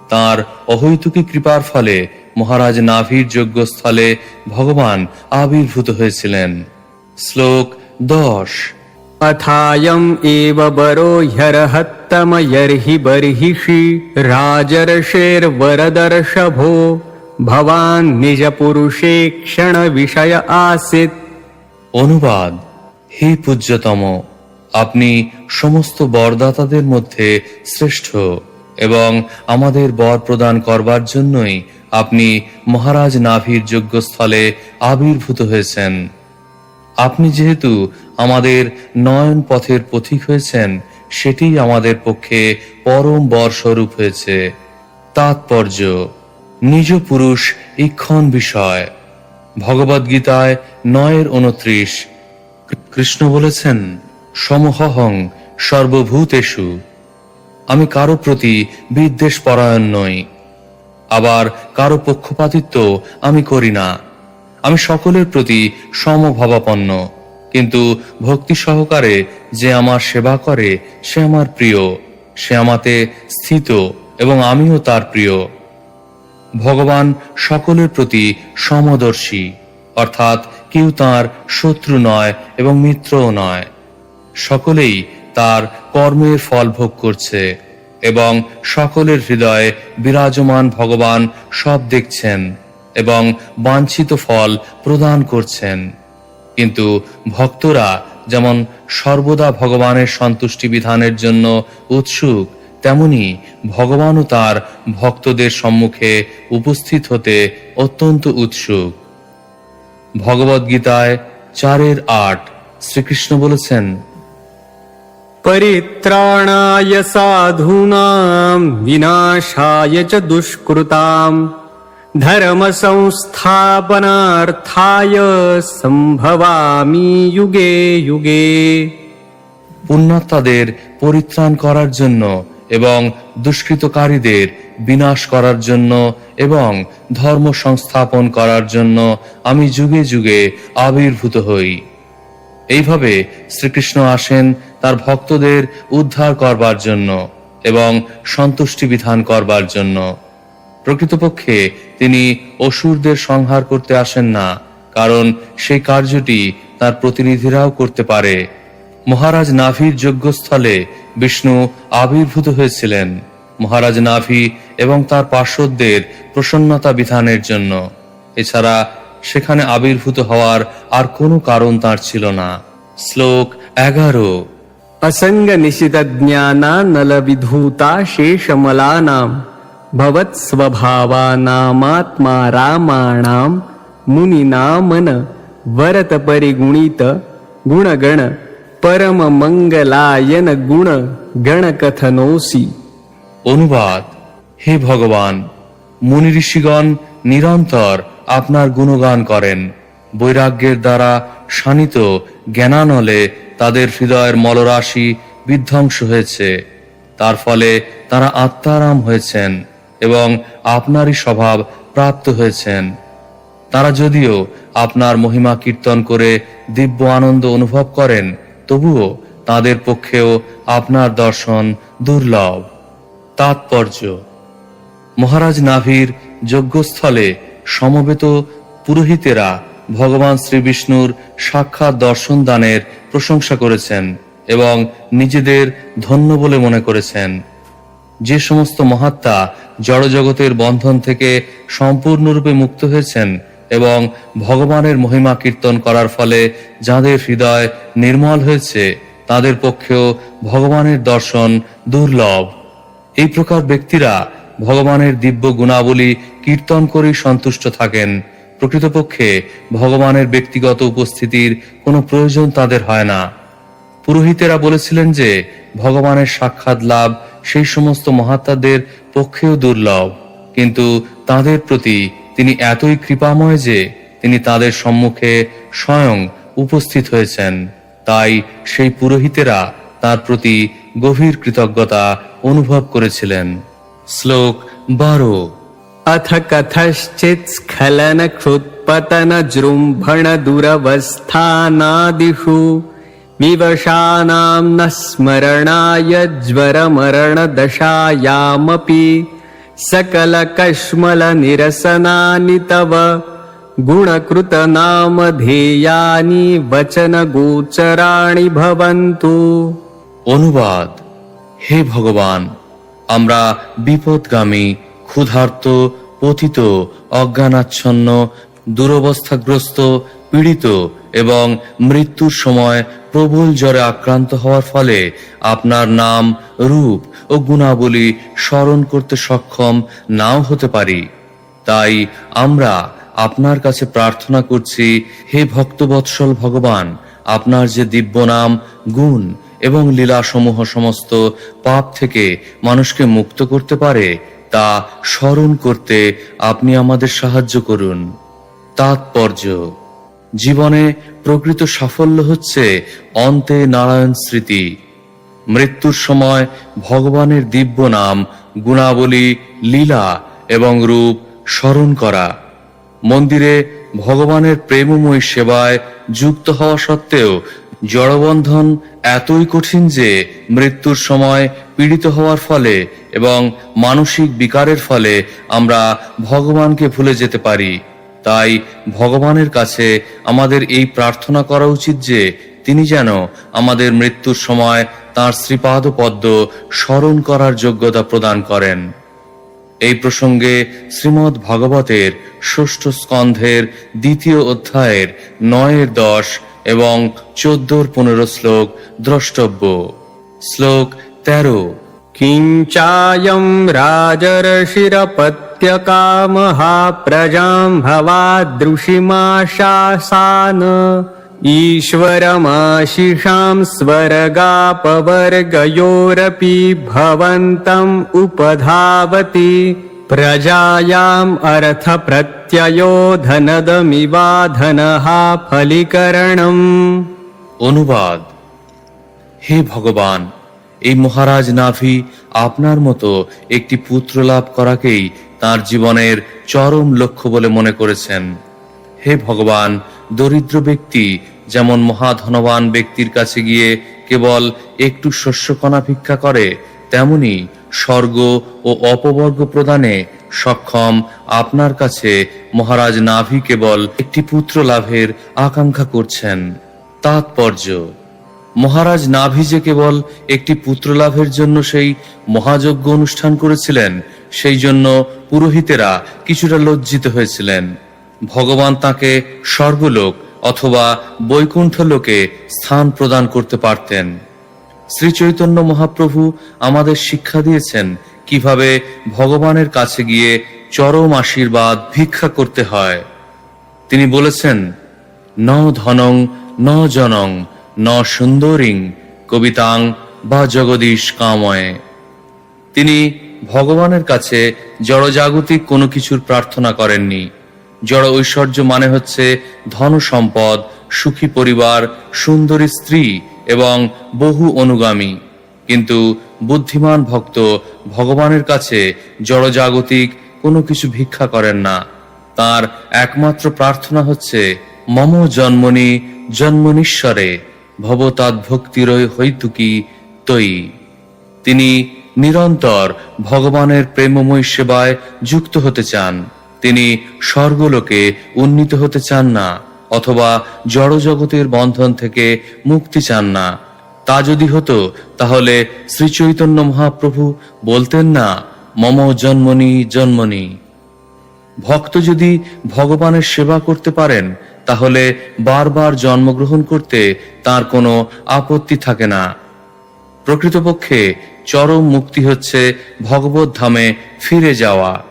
তাঁর অহৈতুকী কৃপার ফলে মহারাজ নাভির যজ্ঞস্থলে ভগবান আবির্ভূত হয়েছিলেন। শ্লোক 10। अथायम् एव वरो ह्यर्हत्तमयर्हि बर्हिषि राजर्षेर्वरदर्शभो भवान् निजपुरुषे क्षणविषय आसीत्। অনুবাদ: হে পূজ্যতম, আপনি সমস্ত বরদাতাদের মধ্যে শ্রেষ্ঠ এবং আমাদের বর প্রদান করবার জন্যই আপনি মহারাজ নাভির যজ্ঞস্থলে আবির্ভূত হয়েছেন। আপনি যেহেতু আমাদের নয়ন পথের পথিক হয়েছেন, সেটি আমাদের পক্ষে পরম বরস্বরূপ হয়েছে। তাৎপর্য: নিজ পুরুষ ইক্ষণ বিষয়। ভগবদ্গীতায় 9:29 কৃষ্ণ বলেছেন, সমহং সর্বভূতেষু। আমি কারো প্রতি বিদ্বেষ পরায়ণ নই, আবার কারো পক্ষপাতিত্ব আমি করি না। আমি সকলের প্রতি সমভাবাপন্ন, কিন্তু ভক্তি সহকারে যে আমার সেবা করে সে আমার প্রিয়, সে আমাতে স্থিত এবং আমিও তার প্রিয়। ভগবান সকলের প্রতি সমদর্শী, অর্থাৎ কেউ তার শত্রু নয় এবং মিত্রও নয়। সকলেই তার কর্মের ফল ভোগ করছে এবং সকলের হৃদয়ে বিরাজমান ভগবান সব দেখছেন এবং বাঞ্ছিত ফল প্রদান করছেন। কিন্তু ভক্তরা যেমন সর্বদা ভগবানের সন্তুষ্টি বিধানের জন্য উৎসুক, তেমনি ভগবানও তার ভক্তদের সম্মুখে উপস্থিত হতে অত্যন্ত উৎসুক। ভগবদ্গীতায় 4:8 শ্রীকৃষ্ণ বলেছেন, परित्राणाय साधूनां विनाशाय च दुष्कृतां धर्म संस्थापनार्थाय संभवामि युगे युगे। পুণ্যাত্মাদের পরিত্রাণ করার জন্য এবং দুষ্কৃতকারীদের বিনাশ করার জন্য এবং ধর্ম সংস্থাপন করার জন্য আমি যুগে যুগে আবির্ভূত হই। এইভাবে শ্রীকৃষ্ণ আসেন তার ভক্তদের উদ্ধার করবার জন্য এবং সন্তুষ্টি বিধান করবার জন্য। প্রকৃতপক্ষে তিনি অসুরদের সংহার করতে আসেন না, কারণ সেই কার্যটি তার প্রতিনিধিরাও করতে পারে। মহারাজ নাভির যজ্ঞস্থলে বিষ্ণু আবির্ভূত হয়েছিলেন মহারাজ নাভি এবং তার পার্শ্বদের প্রসন্নতা বিধানের জন্য। এছাড়া সেখানে আবির্ভূত হওয়ার আর কোনো কারণ তার ছিল না। শ্লোক 11। असंग निशित ज्ञाना नल विधूता शेषमलानां भवत् स्वभावानामात्मा रामाणां मुनिनामन वरत परिगुणित गुणगण परम मंगलायन गुण गणकथनोसि। অনুবাদ: হে ভগবান, মুনি ঋষিগণ নিরন্তর আপনার গুণগান করেন। বৈরাগ্যের দ্বারা শানিত জ্ঞানানলে তাদের হৃদয়ের মলরাশি বিধ্বংস হয়েছে, তার ফলে তারা আত্মারাম হয়েছেন এবং আপনারই স্বভাব প্রাপ্ত হয়েছেন। তারা যদিও আপনার মহিমা কীর্তন করে দিব্য আনন্দ অনুভব করেন, তবুও তাদের পক্ষেও আপনার দর্শন দুর্লভ। তাৎপর্য: মহারাজ নাভির যজ্ঞস্থলে সমবেত পুরোহিতেরা ভগবান শ্রী বিষ্ণুর সাক্ষাৎ দর্শন দানের প্রশংসা করেছেন এবং নিজেদের ধন্য বলে মনে করেছেন। যে সমস্ত মহাত্মা জড়জগতের বন্ধন থেকে সম্পূর্ণরূপে মুক্ত হয়েছেন এবং ভগবানের মহিমা কীর্তন করার ফলে যাদের হৃদয় নির্মল হয়েছে, তাদের পক্ষেও ভগবানের দর্শন দুর্লভ। এই প্রকার ব্যক্তিরা ভগবানের দিব্য গুণাবলী কীর্তন করেই সন্তুষ্ট থাকেন। প্রকৃতপক্ষে ভগবানের ব্যক্তিগত উপস্থিতির কোনো প্রয়োজন তাদের হয় না। পুরোহিতেরা বলেছিলেন যে ভগবানের সাক্ষাৎ লাভ সেই সমস্ত মহাত্মাদের পক্ষেও দুর্লভ, কিন্তু তাদের প্রতি তিনি এতই কৃপাময় যে তিনি তাদের সম্মুখে স্বয়ং উপস্থিত হয়েছেন। তাই সেই পুরোহিতেরা তার প্রতি গভীর কৃতজ্ঞতা অনুভব করেছিলেন। শ্লোক 12। अथ कथश्चित् स्खलन क्षुत्पतन जृम्भण दुरवस्थानादिषु विवशानां न स्मरणाय ज्वरमरणदशायामपि सकलकश्मल निरसनानि तव गुणकृतनामधेयानि वचनगोचराणि भवन्तु। অনুবাদ: হে ভগবান, আমরা বিপদগামী, ক্ষুধার্ত, পতিত, অজ্ঞানাচ্ছন্ন, দুরবস্থাগ্রস্ত, পীড়িত এবং মৃত্যুর সময় প্রবল জ্বরে আক্রান্ত হওয়ার ফলে আপনার নাম, রূপ ও গুণাবলী স্মরণ করতে সক্ষম নাও হতে পারি। তাই আমরা আপনার কাছে প্রার্থনা করছি, হে ভক্তবৎসল ভগবান, আপনার যে দিব্য নাম, গুণ এবং লীলাসমূহ সমস্ত পাপ থেকে মানুষকে মুক্ত করতে পারে, তা স্মরণ করতে আপনি আমাদের সাহায্য করুন। তাৎপর্য: জীবনে প্রকৃত সাফল্য হচ্ছে অন্তে নারায়ণ স্মৃতি। মৃত্যুর সময় ভগবানের দিব্য নাম, গুণাবলী, লীলা এবং রূপ স্মরণ করা। মন্দিরে ভগবানের প্রেমময় সেবায় যুক্ত হওয়া সত্ত্বেও জড়বন্ধন এতই কঠিন যে মৃত্যুর সময় পীড়িত হওয়ার ফলে এবং মানসিক বিকারের ফলে আমরা ভগবানকে ভুলে যেতে পারি। তাই ভগবানের কাছে আমাদের এই প্রার্থনা করা উচিত যে তিনি যেন আমাদের মৃত্যুর সময় তাঁর শ্রীপাদ পদ্ম স্মরণ করার যোগ্যতা প্রদান করেন। এই প্রসঙ্গে শ্রীমদ্ ভাগবতের 6ষ্ঠ স্কন্ধের 2য় অধ্যায়ের 9-10 এবং 14-15 শ্লোক দ্রষ্টব্য। শ্লোক 13। किञ्चायं राजर्षिरपत्यकामः प्रजां भवादृषिमाशासान ईश्वरमाशिषां स्वर्गापवर्गयोरपि भवन्तम् उपधावति प्रजायाम् अर्थप्रत्ययो धनदमिवाधनः फलीकरणम्। অনুবাদ: হে ভগবান, এই মহারাজ নাভি আপনার মতো একটি পুত্র লাভ করাকেই তার জীবনের চরম লক্ষ্য বলে মনে করেছেন। হে ভগবান, দরিদ্র ব্যক্তি যেমন মহাধনবান ব্যক্তির কাছে গিয়ে কেবল একটু শস্যকণা ভিক্ষা করে, তেমনি স্বর্গ ও অপবর্গ প্রদানে সক্ষম আপনার কাছে মহারাজ নাভি কেবল একটি পুত্র লাভের আকাঙ্ক্ষা করছেন। তাৎপর্য: মহারাজ নাভি যে কেবল একটি পুত্র লাভের জন্য সেই মহাযজ্ঞ অনুষ্ঠান করেছিলেন, সেই জন্য পুরোহিতেরা কিছুটা লজ্জিত হয়েছিলেন। ভগবান তাকে স্বর্গলোক অথবা বৈকুণ্ঠ লোকে স্থান প্রদান করতে পারতেন। শ্রী চৈতন্য মহাপ্রভু আমাদের শিক্ষা দিয়েছেন কিভাবে ভগবানের কাছে গিয়ে চরম আশীর্বাদ ভিক্ষা করতে হয়। তিনি বলেছেন, ন ধনং ন জনং ন সুন্দরিং কবিতাং বা জগদীশ কাময়ে। তিনি ভগবানের কাছে জড়জাগতিক কোনো কিছুর প্রার্থনা করেননি। জড় ঐশ্বর্য মানে হচ্ছে ধন সম্পদ, সুখী পরিবার, সুন্দরী স্ত্রী এবং বহু অনুগামী। কিন্তু বুদ্ধিমান ভক্ত ভগবানের কাছে জড়জাগতিক কোনো কিছু ভিক্ষা করেন না। তার একমাত্র প্রার্থনা হচ্ছে, মম জন্মনি জন্মনীশ্বরে ভবতাদ্ভক্তিরয় হৈতুকি তৈ। তিনি নিরন্তর ভগবানের প্রেমময় সেবায় যুক্ত হতে চান। তিনি স্বর্গলোকে উন্নীত হতে চান না অথবা জড়জগতের বন্ধন থেকে মুক্তি চান না। তা যদি হতো তাহলে শ্রী চৈতন্য মহাপ্রভু বলতেন না, মম জন্মনি জন্মনি। ভক্ত যদি ভগবানের সেবা করতে পারেন তাহলে বারবার জন্মগ্রহণ করতে তার কোনো আপত্তি থাকে না। প্রকৃতপক্ষে চরম মুক্তি হচ্ছে ভগবত ধামে ফিরে যাওয়া।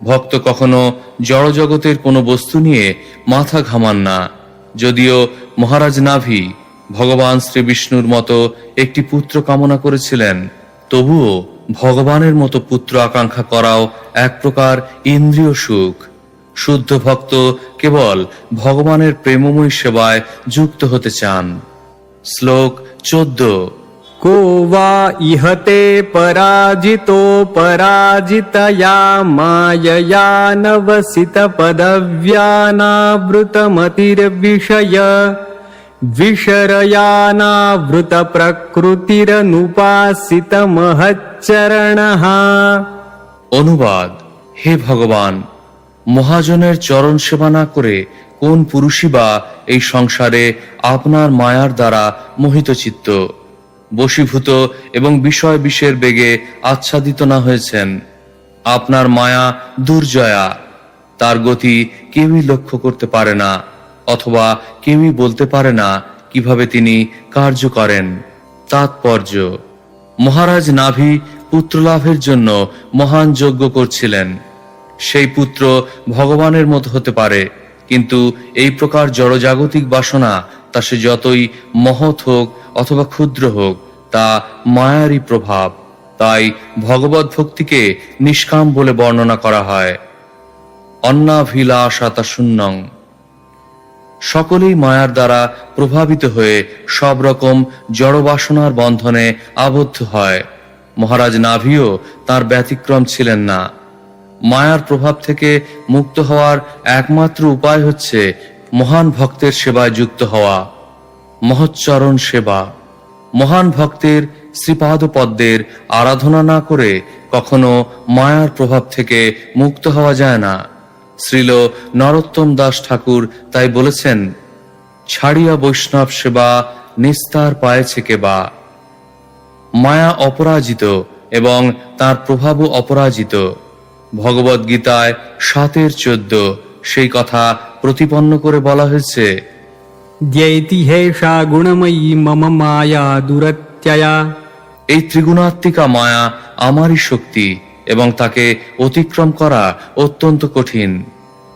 ভক্ত কখনো জড়জগতের কোনো বস্তু নিয়ে মাথা ঘামান না। যদিও মহারাজ নাভি ভগবান শ্রী বিষ্ণুর মতো একটি পুত্র কামনা করেছিলেন, তবুও ভগবানের মতো পুত্র আকাঙ্ক্ষা করাও এক প্রকার ইন্দ্রিয় সুখ। শুদ্ধ ভক্ত কেবল ভগবানের প্রেমময় সেবায় যুক্ত হতে চান। শ্লোক 14। को वा इहते पराजितो पराजितया मायया नवसितपदव्यानावृतमतिर्विषय विषयानावृतप्रकृतिरनुपासितमहच्चरणः। অনুবাদ: হে ভগবান, মহাজনের চরণ সেবা না করে কোন পুরুষই বা এই সংসারে আপনার মায়ার দ্বারা মোহিত চিত্ত, বশীভূত এবং বিষয় বিষের বেগে আচ্ছাদিত না হয়েছেন। আপনার মায়া দুর্জয়া, তার গতি কেউই লক্ষ্য করতে পারে না, অথবা কেউই বলতে পারে না কিভাবে তিনি কার্য করেন। তাৎপর্য: মহারাজ নাভি পুত্রলাভের জন্য মহান যজ্ঞ করছিলেন। সেই পুত্র ভগবানের মতো হতে পারে, কিন্তু এই প্রকার জড়জাগতিক বাসনা, তা সে যতই মহৎ হোক অথবা ক্ষুদ্র হোক, তা মায়ারই প্রভাব। তাই ভগবত ভক্তিকে নিষ্কাম বলে বর্ণনা করা হয়। অন্নাভিলাষাতা শূন্যং। সকলেই মায়ার দ্বারা প্রভাবিত হয়ে সব রকম জড়বাসনার বন্ধনে আবদ্ধ হয়। মহারাজ নাভিও তার ব্যতিক্রম ছিলেন না। মায়ার প্রভাব থেকে মুক্ত হওয়ার একমাত্র উপায় হচ্ছে মহান ভক্তের সেবায় যুক্ত হওয়া, মহচ্চরণ সেবা। মহান ভক্তের শ্রীপাদ পদ্মের আরাধনা না করে কখনো মায়ার প্রভাব থেকে মুক্ত হওয়া যায় না। শ্রীল নরোত্তম দাস ঠাকুর তাই বলেছেন, ছাড়িয়া বৈষ্ণব সেবা নিস্তার পায়েছে কেবা। মায়া অপরাজিত এবং তার প্রভাবও অপরাজিত। ভগবদ গীতায় 7:14 সেই কথা প্রতিপন্ন করে বলা হয়েছে, দ্যৈতি হেষা গুণময়ী মম মায়া দুরত্যয়া। এই ত্রিগুণাত্মিকা মায়া আমারই শক্তি এবং তাকে অতিক্রম করা অত্যন্ত কঠিন।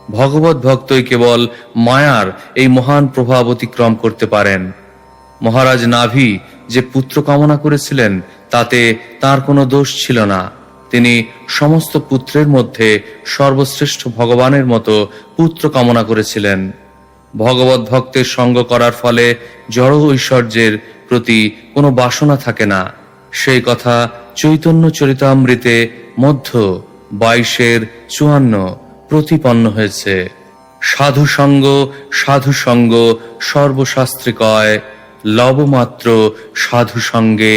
ভগবত ভক্তই কেবল মায়ার এই মহান প্রভাব অতিক্রম করতে পারেন। মহারাজ নাভি যে পুত্র কামনা করেছিলেন তাতে তার কোনো দোষ ছিল না। তিনি সমস্ত পুত্রের মধ্যে সর্বশ্রেষ্ঠ ভগবানের মতো পুত্র কামনা করেছিলেন। ভগবত ভক্তের সঙ্গ করার ফলে জড় ঐশ্বর্যের প্রতি কোনো বাসনা থাকে না। সেই কথা চৈতন্য চরিতামৃতে মধ্য 22:54 প্রতিপন্ন হয়েছে। সাধু সঙ্গ সর্বশাস্ত্রে কয়, লবমাত্র সাধু সঙ্গে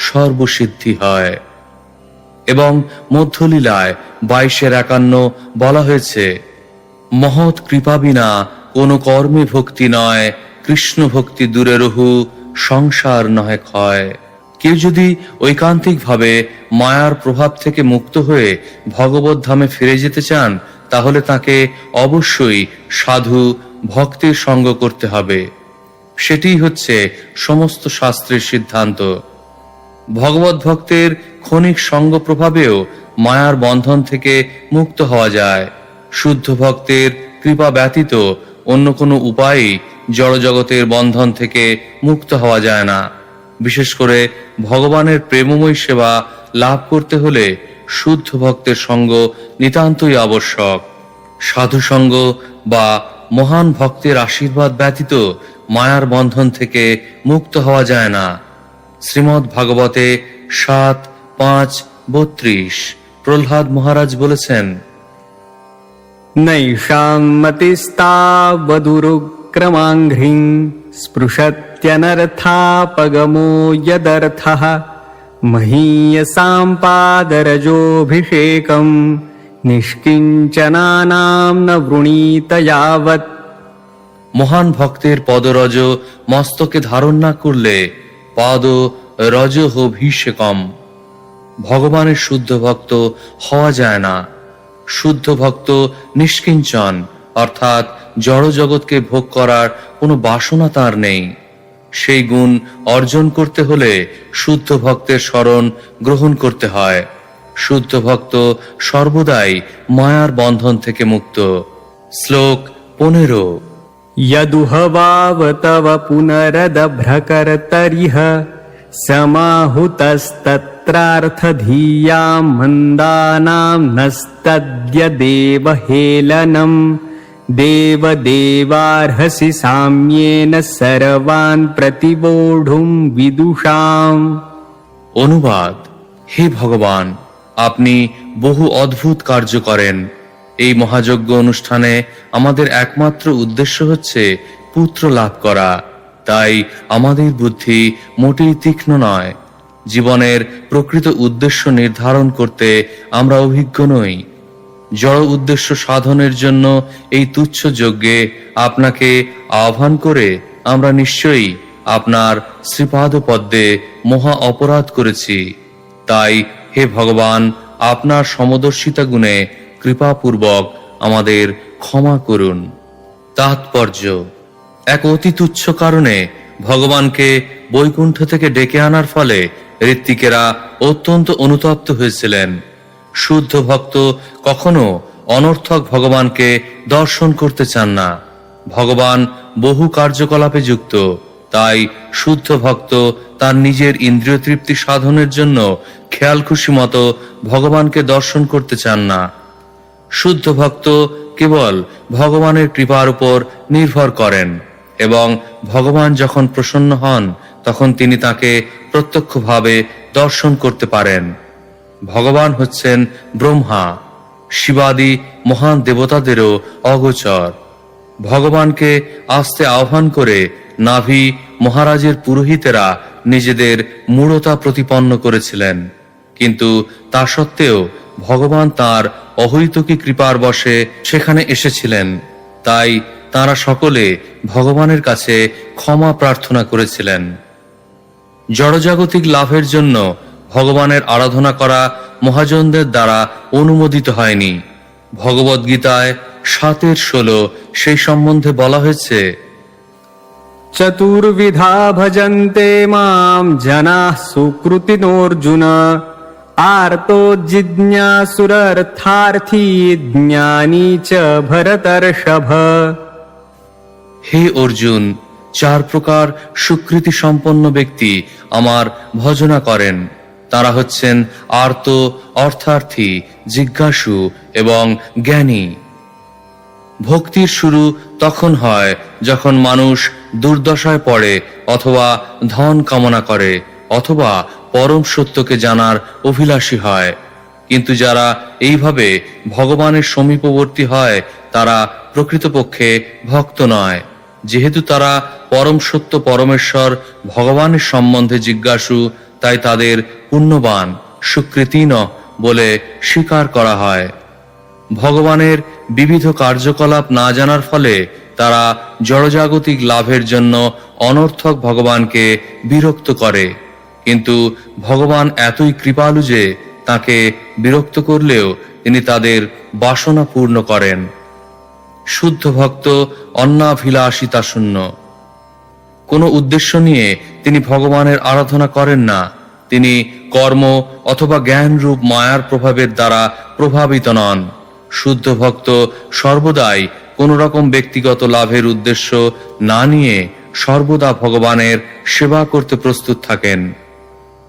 সর্বসিদ্ধি হয়। এবং মধ্যলীলায় 22:51 বলা হয়েছে, মহৎ কৃপা বিনা কোন কর্মে ভক্তি নয়, কৃষ্ণ ভক্তি দূরে রহু, সংসার নহে ক্ষয়। কেউ যদি ঐকান্তিক ভাবে মায়ার প্রভাব থেকে মুক্ত হয়ে ভগবত ধামে ফিরে যেতে চান, তাহলে তাকে অবশ্যই সাধু ভক্তের সঙ্গ করতে হবে। সেটি হচ্ছে সমস্ত শাস্ত্রের সিদ্ধান্ত। ভগবত ভক্তের ক্ষণিক সঙ্গ প্রভাবেও মায়ার বন্ধন থেকে মুক্ত হওয়া যায়। শুদ্ধ ভক্তের কৃপা ব্যতীত অন্য কোনো উপায়েই জড়জগতের বন্ধন থেকে মুক্ত হওয়া যায় না। বিশেষ করে ভগবানের প্রেমময় সেবা লাভ করতে হলে শুদ্ধ ভক্তের সঙ্গ নিতান্তই আবশ্যক। সাধু সঙ্গ বা মহান ভক্তের আশীর্বাদ ব্যতীত মায়ার বন্ধন থেকে মুক্ত হওয়া যায় না। শ্রীমদ্ ভাগবতে 7:5-32 প্রহ্লাদ মহারাজ বলেছেন, নৈষাং মতিস্তাবদুরুক্রমাঘ্রিং স্পৃশত্যনর্থাপগমো যদর্থঃ মহীয়সাং পাদরজোভিষেকং নিষ্কিঞ্চনানাং ন বৃণীত যাবৎ। মহান ভক্তের পদরজ মস্তকে ধারণ না করলে পাদ রজোভিষেকম, ভগবানের শুদ্ধ ভক্ত হওয়া যায় না। শুদ্ধ ভক্ত নিষ্কিঞ্চন, অর্থাৎ জড় জগৎকে ভোগ করার কোনো বাসনা তার নেই। সেই গুণ অর্জন করতে হলে শুদ্ধ ভক্তের শরণ গ্রহণ করতে হয়। শুদ্ধ ভক্ত সর্বদাই মায়ার বন্ধন থেকে মুক্ত। শ্লোক 15। यदुहवाव तव पुनरदभ्रकर्तरिह समाहुतस्तत्रार्थधियां मन्दानां नस्तद्य देवहेलनं देवदेवार्हसि साम्येन सर्वान् प्रतिवोढुं विदुषाम्। অনুবাদ: হে ভগবান, আপনি বহু অদ্ভুত কার্য করেন। এই মহাযজ্ঞ অনুষ্ঠানে আমাদের একমাত্র উদ্দেশ্য হচ্ছে পুত্র লাভ করা। তাই আমাদের বুদ্ধি মোটেই তীক্ষ্ণ নয়। জীবনের প্রকৃত উদ্দেশ্য নির্ধারণ করতে আমরা অভিজ্ঞ নই। জড় উদ্দেশ্য সাধনের জন্য এই তুচ্ছ যজ্ঞে আপনাকে আহ্বান করে আমরা নিশ্চয়ই আপনার শ্রীপাদ পদ্মে মহা অপরাধ করেছি। তাই হে ভগবান, আপনার সমদর্শিতা গুণে কৃপাপূর্বক আমাদের ক্ষমা করুন। তাৎপর্য: এক অতি তুচ্ছ কারণে ভগবানকে বৈকুণ্ঠ থেকে ডেকে আনার ফলে ঋত্বিকেরা অত্যন্ত অনুতপ্ত হয়েছিলেন। শুদ্ধ ভক্ত কখনো অনর্থক ভগবানকে দর্শন করতে চান না। ভগবান বহু কার্যকলাপে যুক্ত, তাই শুদ্ধ ভক্ত তার নিজের ইন্দ্রিয় তৃপ্তি সাধনের জন্য খেয়াল খুশি মতো ভগবানকে দর্শন করতে চান না। শুদ্ধ ভক্ত কেবল ভগবানের কৃপার উপর নির্ভর করেন এবং ভগবান যখন প্রসন্ন হন তখন তিনি তাকে প্রত্যক্ষভাবে দর্শন করতে পারেন। ভগবান হচ্ছেন ব্রহ্মা, শিবাদি মহান দেবতাদেরও অগোচর। ভগবানকে আস্তে আহ্বান করে নাভি মহারাজের পুরোহিতেরা নিজেদের মূঢ়তা প্রতিপন্ন করেছিলেন, কিন্তু তা সত্ত্বেও ভগবান তাঁর অহৈতুকী কৃপার বশে সেখানে এসেছিলেন। তাই তাঁরা সকলে ভগবানের কাছে ক্ষমা প্রার্থনা করেছিলেন। জড়জাগতিক লাভের জন্য ভগবানের আরাধনা করা মহাজনদের দ্বারা অনুমোদিত হয়নি। ভগবদ্গীতায় 7:16 সেই সম্বন্ধে বলা হয়েছে, চতুর্বিধা ভজন্তে মাম জনাঃ সুকৃতিনোর্জুন আর্তো জিজ্ঞাসুরর্থার্থী জ্ঞানী চ ভরতর্ষভ। হে অর্জুন, 4 প্রকার সুকৃতি সম্পন্ন ব্যক্তি আমার ভজনা করেন। তারা হচ্ছেন আর্ত, অর্থার্থী, জিজ্ঞাসু এবং জ্ঞানী। ভক্তির শুরু তখন হয় যখন মানুষ দুর্দশায় পড়ে, অথবা ধন কামনা করে, অথবা পরম সত্যকে জানার অভিলাষী হয়। কিন্তু যারা এইভাবে ভগবানের সমীপবর্তী হয় তারা প্রকৃতপক্ষে ভক্ত নয়। যেহেতু তারা পরম সত্য পরমেশ্বর ভগবানের সম্বন্ধে জিজ্ঞাসু, তাই তাদের পুণ্যবান, সুকৃতিন বলে স্বীকার করা হয়। ভগবানের বিবিধ কার্যকলাপ না জানার ফলে তারা জড়জাগতিক লাভের জন্য অনর্থক ভগবানকে বিরক্ত করে। কিন্তু ভগবান এতই কৃপালু যে তাকে বিরক্ত করলেও তিনি তাদের বাসনা পূর্ণ করেন। শুদ্ধ ভক্ত অন্নাভিলাষিতা শূন্য। কোনো উদ্দেশ্য নিয়ে তিনি ভগবানের আরাধনা করেন না। তিনি কর্ম অথবা জ্ঞান রূপ মায়ার প্রভাবের দ্বারা প্রভাবিত নন। শুদ্ধ ভক্ত সর্বদাই কোন রকম ব্যক্তিগত লাভের উদ্দেশ্য না নিয়ে সর্বদা ভগবানের সেবা করতে প্রস্তুত থাকেন।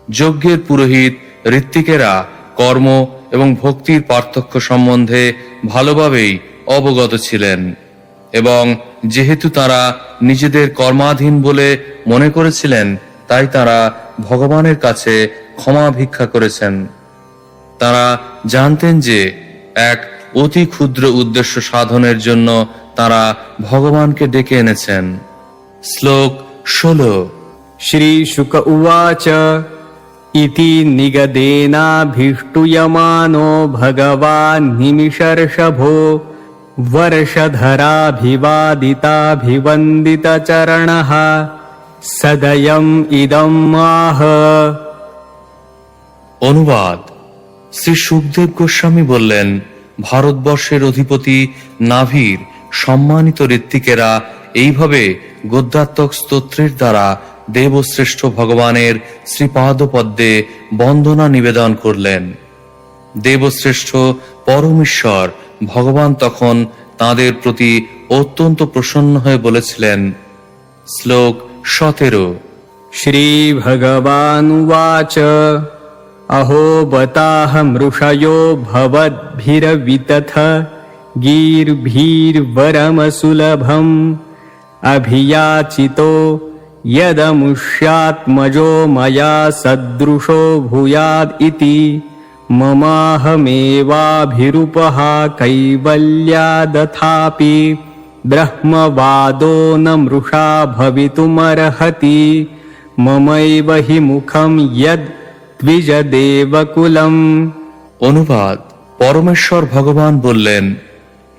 যজ্ঞের পুরোহিত ঋত্বিকেরা কর্ম এবং ভক্তির পার্থক্য সম্বন্ধে ভালোভাবেই অবগত ছিলেন, এবং যেহেতু তারা নিজেদের কর্মাধীন বলে মনে করেছিলেন, তাই তারা ভগবানের কাছে ক্ষমা ভিক্ষা করেছেন। তারা জানতেন যে এক অতি ক্ষুদ্র উদ্দেশ্য সাধনের জন্য তারা ভগবানকে ডেকে এনেছেন। শ্লোক 16। শ্রী শুক উবাচ ইতি নিগদেনাভীষ্টুয়মানো ভগবান নিমিষর্ষভো বর্ষধরাভিবাদিতাভিবন্দিত চরণঃ সদয়ম ইদম আহ। অনুবাদ: শ্রী সুখদেব গোস্বামী বললেন, ভারতবর্ষের অধিপতি নাভির সম্মানিত ঋত্বিকেরা এইভাবে গদ্যাত্মক স্তোত্রের দ্বারা দেবশ্রেষ্ঠ ভগবানের শ্রীপাদপদ্মে বন্দনা নিবেদন করলেন। দেবশ্রেষ্ঠ পরমেশ্বর ভগবান তখন তাঁদের প্রতি অত্যন্ত প্রসন্ন হয়ে বলেছিলেন। শ্লোক 17। শ্রী ভগবানুবাচ अहो बताहमृषयो भवद्भिरवितथ गीर्भिर्वरमसुलभम् अभियाचितो यदमुष्यात्मजो मया सदृशो भूयाद् इति ममाहमेवाभिरूपः कैवल्यादथापि ब्रह्मवादो न मृषा भवितुमर्हति ममैव हि मुखं यद् द्विजदेवकुलम्। অনুবাদ: পরমেশ্বর ভগবান বললেন,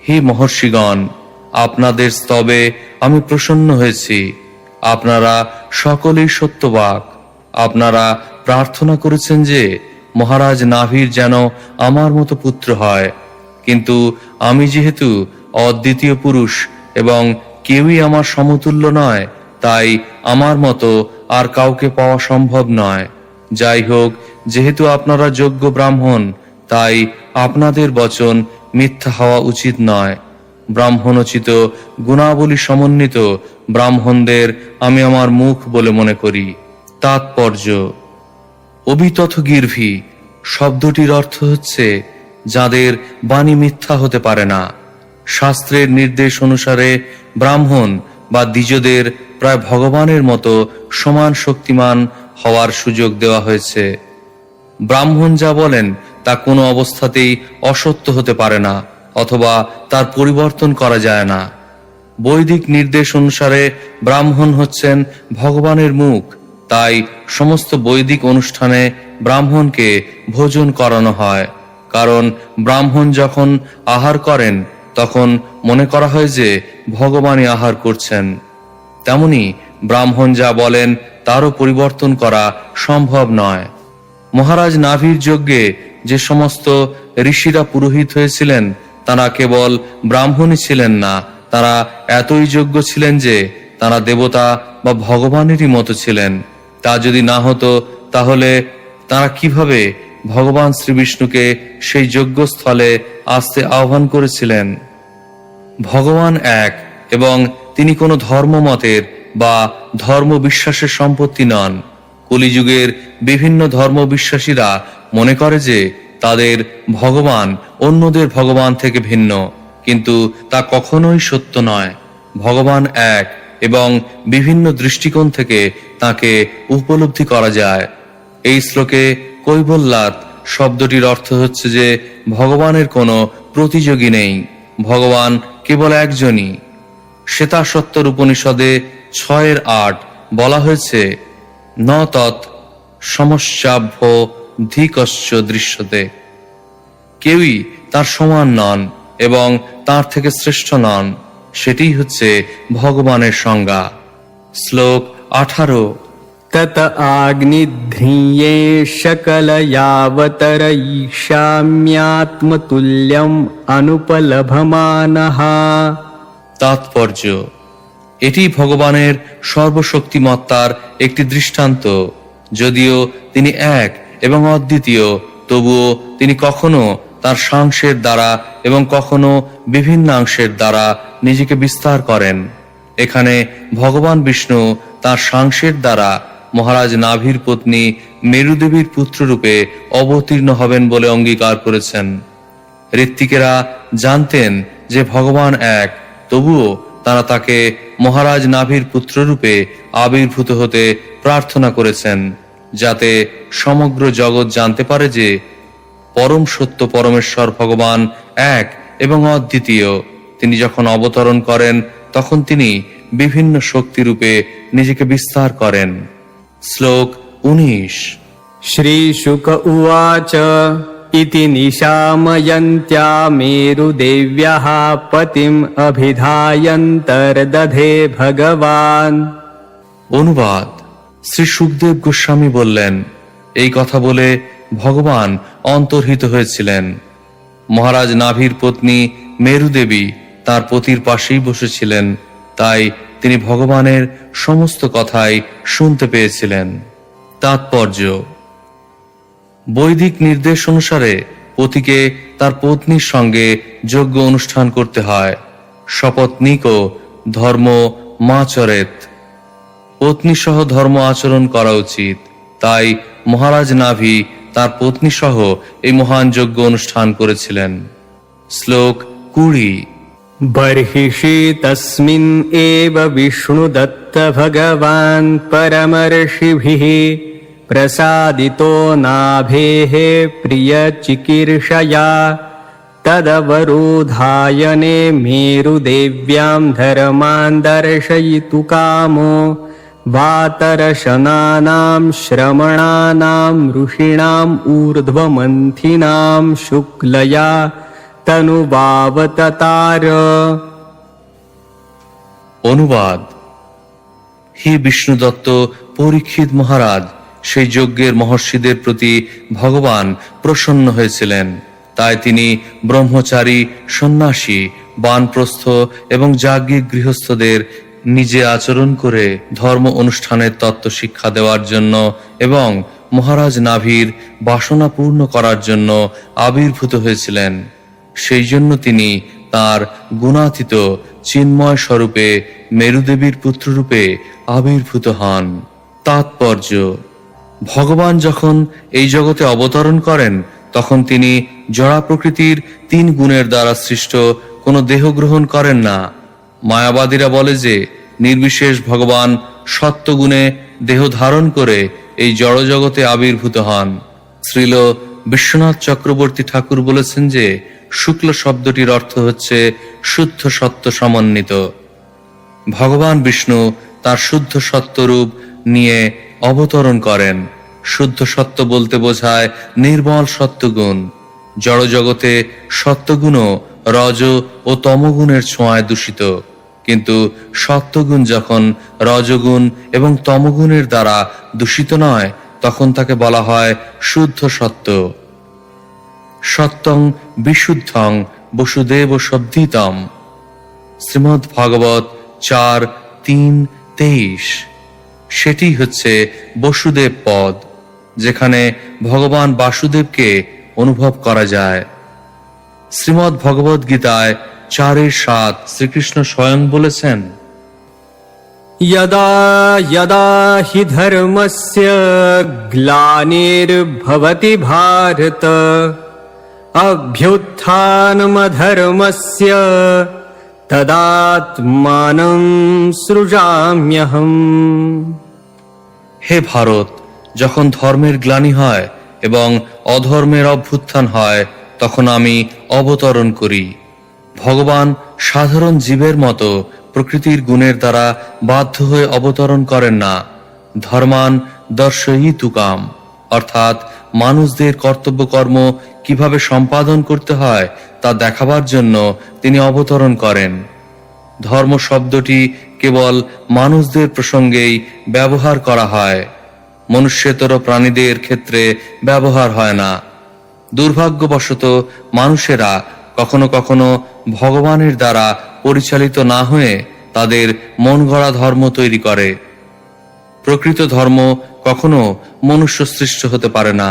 হে মহর্ষিগণ, আপনাদের স্তবে আমি প্রসন্ন হয়েছি। আপনারা সকলেই সত্যবাক। আপনারা প্রার্থনা করেছেন যে মহারাজ নাভির যেন আমার মতো পুত্র হয়, কিন্তু আমি যেহেতু অদ্বিতীয় পুরুষ এবং কেউই আমার সমতুল্য নয়, তাই আমার মতো আর কাউকে পাওয়া সম্ভব নয়। যাই হোক, যেহেতু আপনারা যোগ্য ব্রাহ্মণ, তাই আপনাদের বচন মিথ্যা হওয়া উচিত নয়। ব্রাহ্মণোচিত গুণাবলী সমন্বিত ব্রাহ্মণদের আমি আমার মুখ বলে মনে করি। তাৎপর্য: অবিতথ গীর্ভি শব্দটির অর্থ হচ্ছে যাদের বাণী মিথ্যা হতে পারে না। শাস্ত্রের নির্দেশ অনুসারে ব্রাহ্মণ বা দ্বিজদের প্রায় ভগবানের মতো সমান শক্তিমান হওয়ার সুযোগ দেওয়া হয়েছে। ব্রাহ্মণ যা বলেন তা কোনো অবস্থাতেই অসত্য হতে পারে না, অথবা তার পরিবর্তন করা যায় না। বৈদিক নির্দেশ অনুসারে ব্রাহ্মণ হচ্ছেন ভগবানের মুখ, তাই সমস্ত বৈদিক অনুষ্ঠানে ব্রাহ্মণকে ভোজন করানো হয়। কারণ ব্রাহ্মণ যখন আহার করেন তখন মনে করা হয় যে ভগবানই আহার করছেন। তেমনি ব্রাহ্মণ যা বলেন তারও পরিবর্তন করা সম্ভব নয়। মহারাজ নাভির যজ্ঞে যে সমস্ত ঋষিরা পুরোহিত হয়েছিলেন তারা কেবল ব্রাহ্মণই ছিলেন না, তারা এতই যোগ্য ছিলেন যে তারা দেবতা বা ভগবানেরই মতো ছিলেন। তা যদি না হতো তাহলে তারা কিভাবে ভগবান শ্রীবিষ্ণুকে সেই যজ্ঞস্থলে আসতে আহ্বান করেছিলেন? ভগবান এক এবং তিনি কোনো ধর্মমতের বা ধর্ম বিশ্বাসের সম্পত্তি নন। কলিযুগের বিভিন্ন ধর্ম বিশ্বাসীরা মনে করে যে তাদের ভগবান অন্যদের ভগবান থেকে ভিন্ন, কিন্তু তা কখনোই সত্য নয়। ভগবান এক এবং বিভিন্ন দৃষ্টিকোণ থেকে তাকে উপলব্ধি করা যায়। এই শ্লোকে কৈবল্যাত শব্দটির অর্থ হচ্ছে যে ভগবানের কোনো প্রতিযোগী নেই, ভগবান কেবল একজনই। শ্বেতাসত্তর উপনিষদে 6:8 বলা হয়েছে, ন তৎ সমস্যাভ্য ধিকশ্চ দৃশ্যতে। কেউই তার সমান নন এবং তার থেকে শ্রেষ্ঠ নন, সেটিই হচ্ছে ভগবানের সংজ্ঞা। শ্লোক 18। तत आग्निध्रिये शकलयावतरयिष्याम्यात्मतुल्यम् अनुपलभमानः। তাৎপর্য: এটি ভগবানের সর্বশক্তিমত্তার একটি দৃষ্টান্ত। যদিও তিনি এক এবং অদ্বিতীয়, তবুও তিনি কখনো তার সাংশের দ্বারা এবং কখনো বিভিন্নাংশের দ্বারা নিজেকে বিস্তার করেন। এখানে ভগবান বিষ্ণু তার সাংশের দ্বারা মহারাজ নাভির পত্নী মেরুদেবীর পুত্ররূপে অবতীর্ণ হবেন বলে অঙ্গীকার করেছেন। ঋত্বিকেরা জানতেন যে ভগবান এক, তবুও তারা তাকে মহারাজ নাভির পুত্ররূপে আবির্ভূত হতে প্রার্থনা করেছেন, যাতে সমগ্র জগৎ জানতে পারে যে পরম সত্য পরমেশ্বর ভগবান এক এবং অদ্বিতীয়। তিনি যখন অবতরণ করেন তখন তিনি বিভিন্ন শক্তিরূপে নিজেকে বিস্তার করেন। শ্লোক 19। श्रीशुक उवाच इति निशामयन्त्या मेरुदेव्याः पतिम् अभिधायन्तर्दधे भगवान्। অনুবাদ: শ্রী সুখদেব গোস্বামী বললেন, এই কথা বলে ভগবান অন্তর্হিত হয়েছিলেন। মহারাজ নাভির পত্নী মেরুদেবী তার পতির পাশেই বসেছিলেন, তাই তিনি ভগবানের সমস্ত কথাই শুনতে পেয়েছিলেন। তাৎপর্য: বৈদিক নির্দেশ অনুসারে পতিকে তার পত্নীর সঙ্গে যজ্ঞ অনুষ্ঠান করতে হয়। সপত্নীকও ধর্ম মাচরেত, পত্নী সহ ধর্ম আচরণ করা উচিত। তাই মহারাজ নাভি তার পত্নী সহ এই মহান যজ্ঞ অনুষ্ঠান করেছিলেন। শ্লোক 20। बर्हिषि तस्मिन् एव विष्णुदत्त भगवान् परमर्षिभिः प्रसादितो नाभेः प्रियचिकीर्षया तदवरोधायने मेरुदेव्यां धर्मान् दर्शयितु कामो वातरशनानां श्रमणानां ऋषीणाम् ऊर्ध्वमन्थिनां शुक्लया तनुवावततार। অনুবাদ। হে বিষ্ণুদত্ত পরীক্ষিত মহারাজ, সেই যজ্ঞের মহর্ষিদের প্রতি ভগবান প্রসন্ন হয়েছিলেন। তাই তিনি ব্রহ্মচারী, সন্ন্যাসী, বানপ্রস্থ এবং যাজ্ঞিক গৃহস্থদের নিজে আচরণ করে ধর্ম অনুষ্ঠানের তত্ত্ব শিক্ষা দেওয়ার জন্য এবং মহারাজ নাভির বাসনা পূর্ণ করার জন্য আবির্ভূত হয়েছিলেন। সেই জন্য তিনি তার গুণাতীত চিন্ময় স্বরূপে মেরুদেবীর পুত্ররূপে আবির্ভূত হন। তাৎপর্য: ভগবান যখন এই জগতে অবতরণ করেন তখন তিনি জড়া প্রকৃতির 3 গুণের দ্বারা সৃষ্ট কোনো দেহ গ্রহণ করেন না। মায়াবাদীরা বলে যে নির্বিশেষ ভগবান সত্যগুণে দেহ ধারণ করে এই জড় জগতে আবির্ভূত হন। শ্রীল বিশ্বনাথ চক্রবর্তী ঠাকুর বলেছেন যে শুক্ল শব্দটির অর্থ হচ্ছে শুদ্ধ সত্য সমন্বিত। ভগবান বিষ্ণু তার শুদ্ধ সত্যরূপ নিয়ে অবতরণ করেন। শুদ্ধ সত্য বলতে বোঝায় নির্মল সত্যগুণ। জড় জগতে সত্যগুণও রজ ও তমগুণের ছোঁয়ায় দূষিত, কিন্তু সত্যগুণ যখন রজগুণ এবং তমগুণের দ্বারা দূষিত নয় তখন তাকে বলা হয় শুদ্ধ সত্য। সত্যং বিশুদ্ধং বসুদেব শব্দিতম। শ্রীমদ্ ভাগবত 4:3-23। সেটি হচ্ছে বসুদেব পদ, যেখানে ভগবান বাসুদেবকে অনুভব করা যায়। শ্রীমদ্ ভগবদ গীতায় 4:7 শ্রীকৃষ্ণ স্বয়ং বলেছেন, यदा यदा हि धर्मस्य ग्लानिर्भवति भारत अभ्युत्थानमधर्मस्य तदात्मानं सृजाम्यहम्। হে ভারত, যখন ধর্মের গ্লানি হয় এবং অধর্মের অভ্যুত্থান হয় তখন আমি অবতরণ করি। ভগবান সাধারণ জীবের মতো প্রকৃতির গুণের দ্বারা বাধ্য হয়ে অবতরণ করেন না। ধর্মান দর্শয়িতুকাম, অর্থাৎ মানুষদের কর্তব্য কর্ম কিভাবে সম্পাদন করতে হয় তা দেখাবার জন্য তিনি অবতরণ করেন। ধর্ম শব্দটি কেবল মানুষদের প্রসঙ্গেই ব্যবহার করা হয়, মনুষ্যেতর প্রাণীদের ক্ষেত্রে ব্যবহার হয় না। দুর্ভাগ্যবশত মানুষেরা কখনো কখনো ভগবানের দ্বারা পরিচালিত না হয়ে তাদের মন গড়া ধর্ম তৈরি করে। প্রকৃত ধর্ম কখনো মনুষ্য সৃষ্ট হতে পারে না।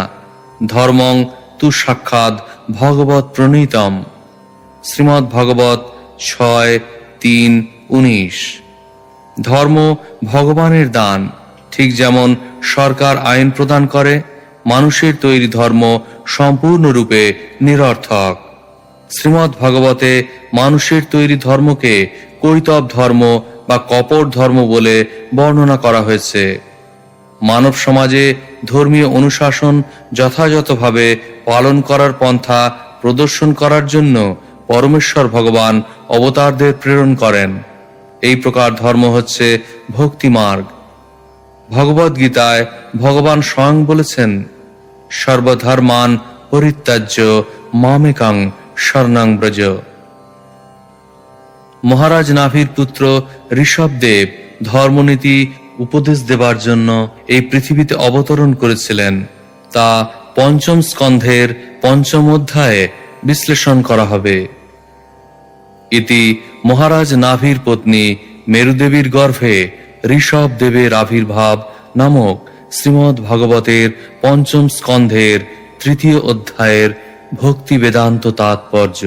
ধর্মং তু সাক্ষাৎ ভগবৎ প্রণীতম। শ্রীমদ্ ভাগবত 6:3-19। ধর্ম ভগবানের দান। ঠিক যেমন সরকার আইন প্রদান করে, মানুষের তৈরি ধর্ম সম্পূর্ণরূপে নিরর্থক। শ্রীমদ্ ভাগবতে মানুষের তৈরি ধর্মকে কৈতব ধর্ম বা কপট ধর্ম বলে বর্ণনা করা হয়েছে। মানব সমাজে ধর্মীয় অনুশাসন যথাযথভাবে পালন করার পন্থা প্রদর্শন করার জন্য পরমেশ্বর ভগবান অবতারদের প্রেরণ করেন। এই প্রকার ধর্ম হচ্ছে ভক্তি মার্গ। ভগবদ গীতায় ভগবান স্বয়ং বলেছেন, সর্বধর্মান পরিত্যাজ্য মামেকাং শরণং ব্রজ। মহারাজ নাভির পুত্র ঋষভদেব ধর্মনীতি উপদেশ দেবার জন্য এই পৃথিবীতে অবতরণ করেছিলেন। তা 5ম স্কন্ধের 5ম অধ্যায়ে বিশ্লেষণ করা হবে। ইতি মহারাজ নাভির পত্নী মেরুদেবীর গর্ভে ঋষভদেবের আবির্ভাব নামক শ্রীমদ্ ভাগবতের 5ম স্কন্ধের 3য় অধ্যায়ের ভক্তি বেদান্ত তাৎপর্য।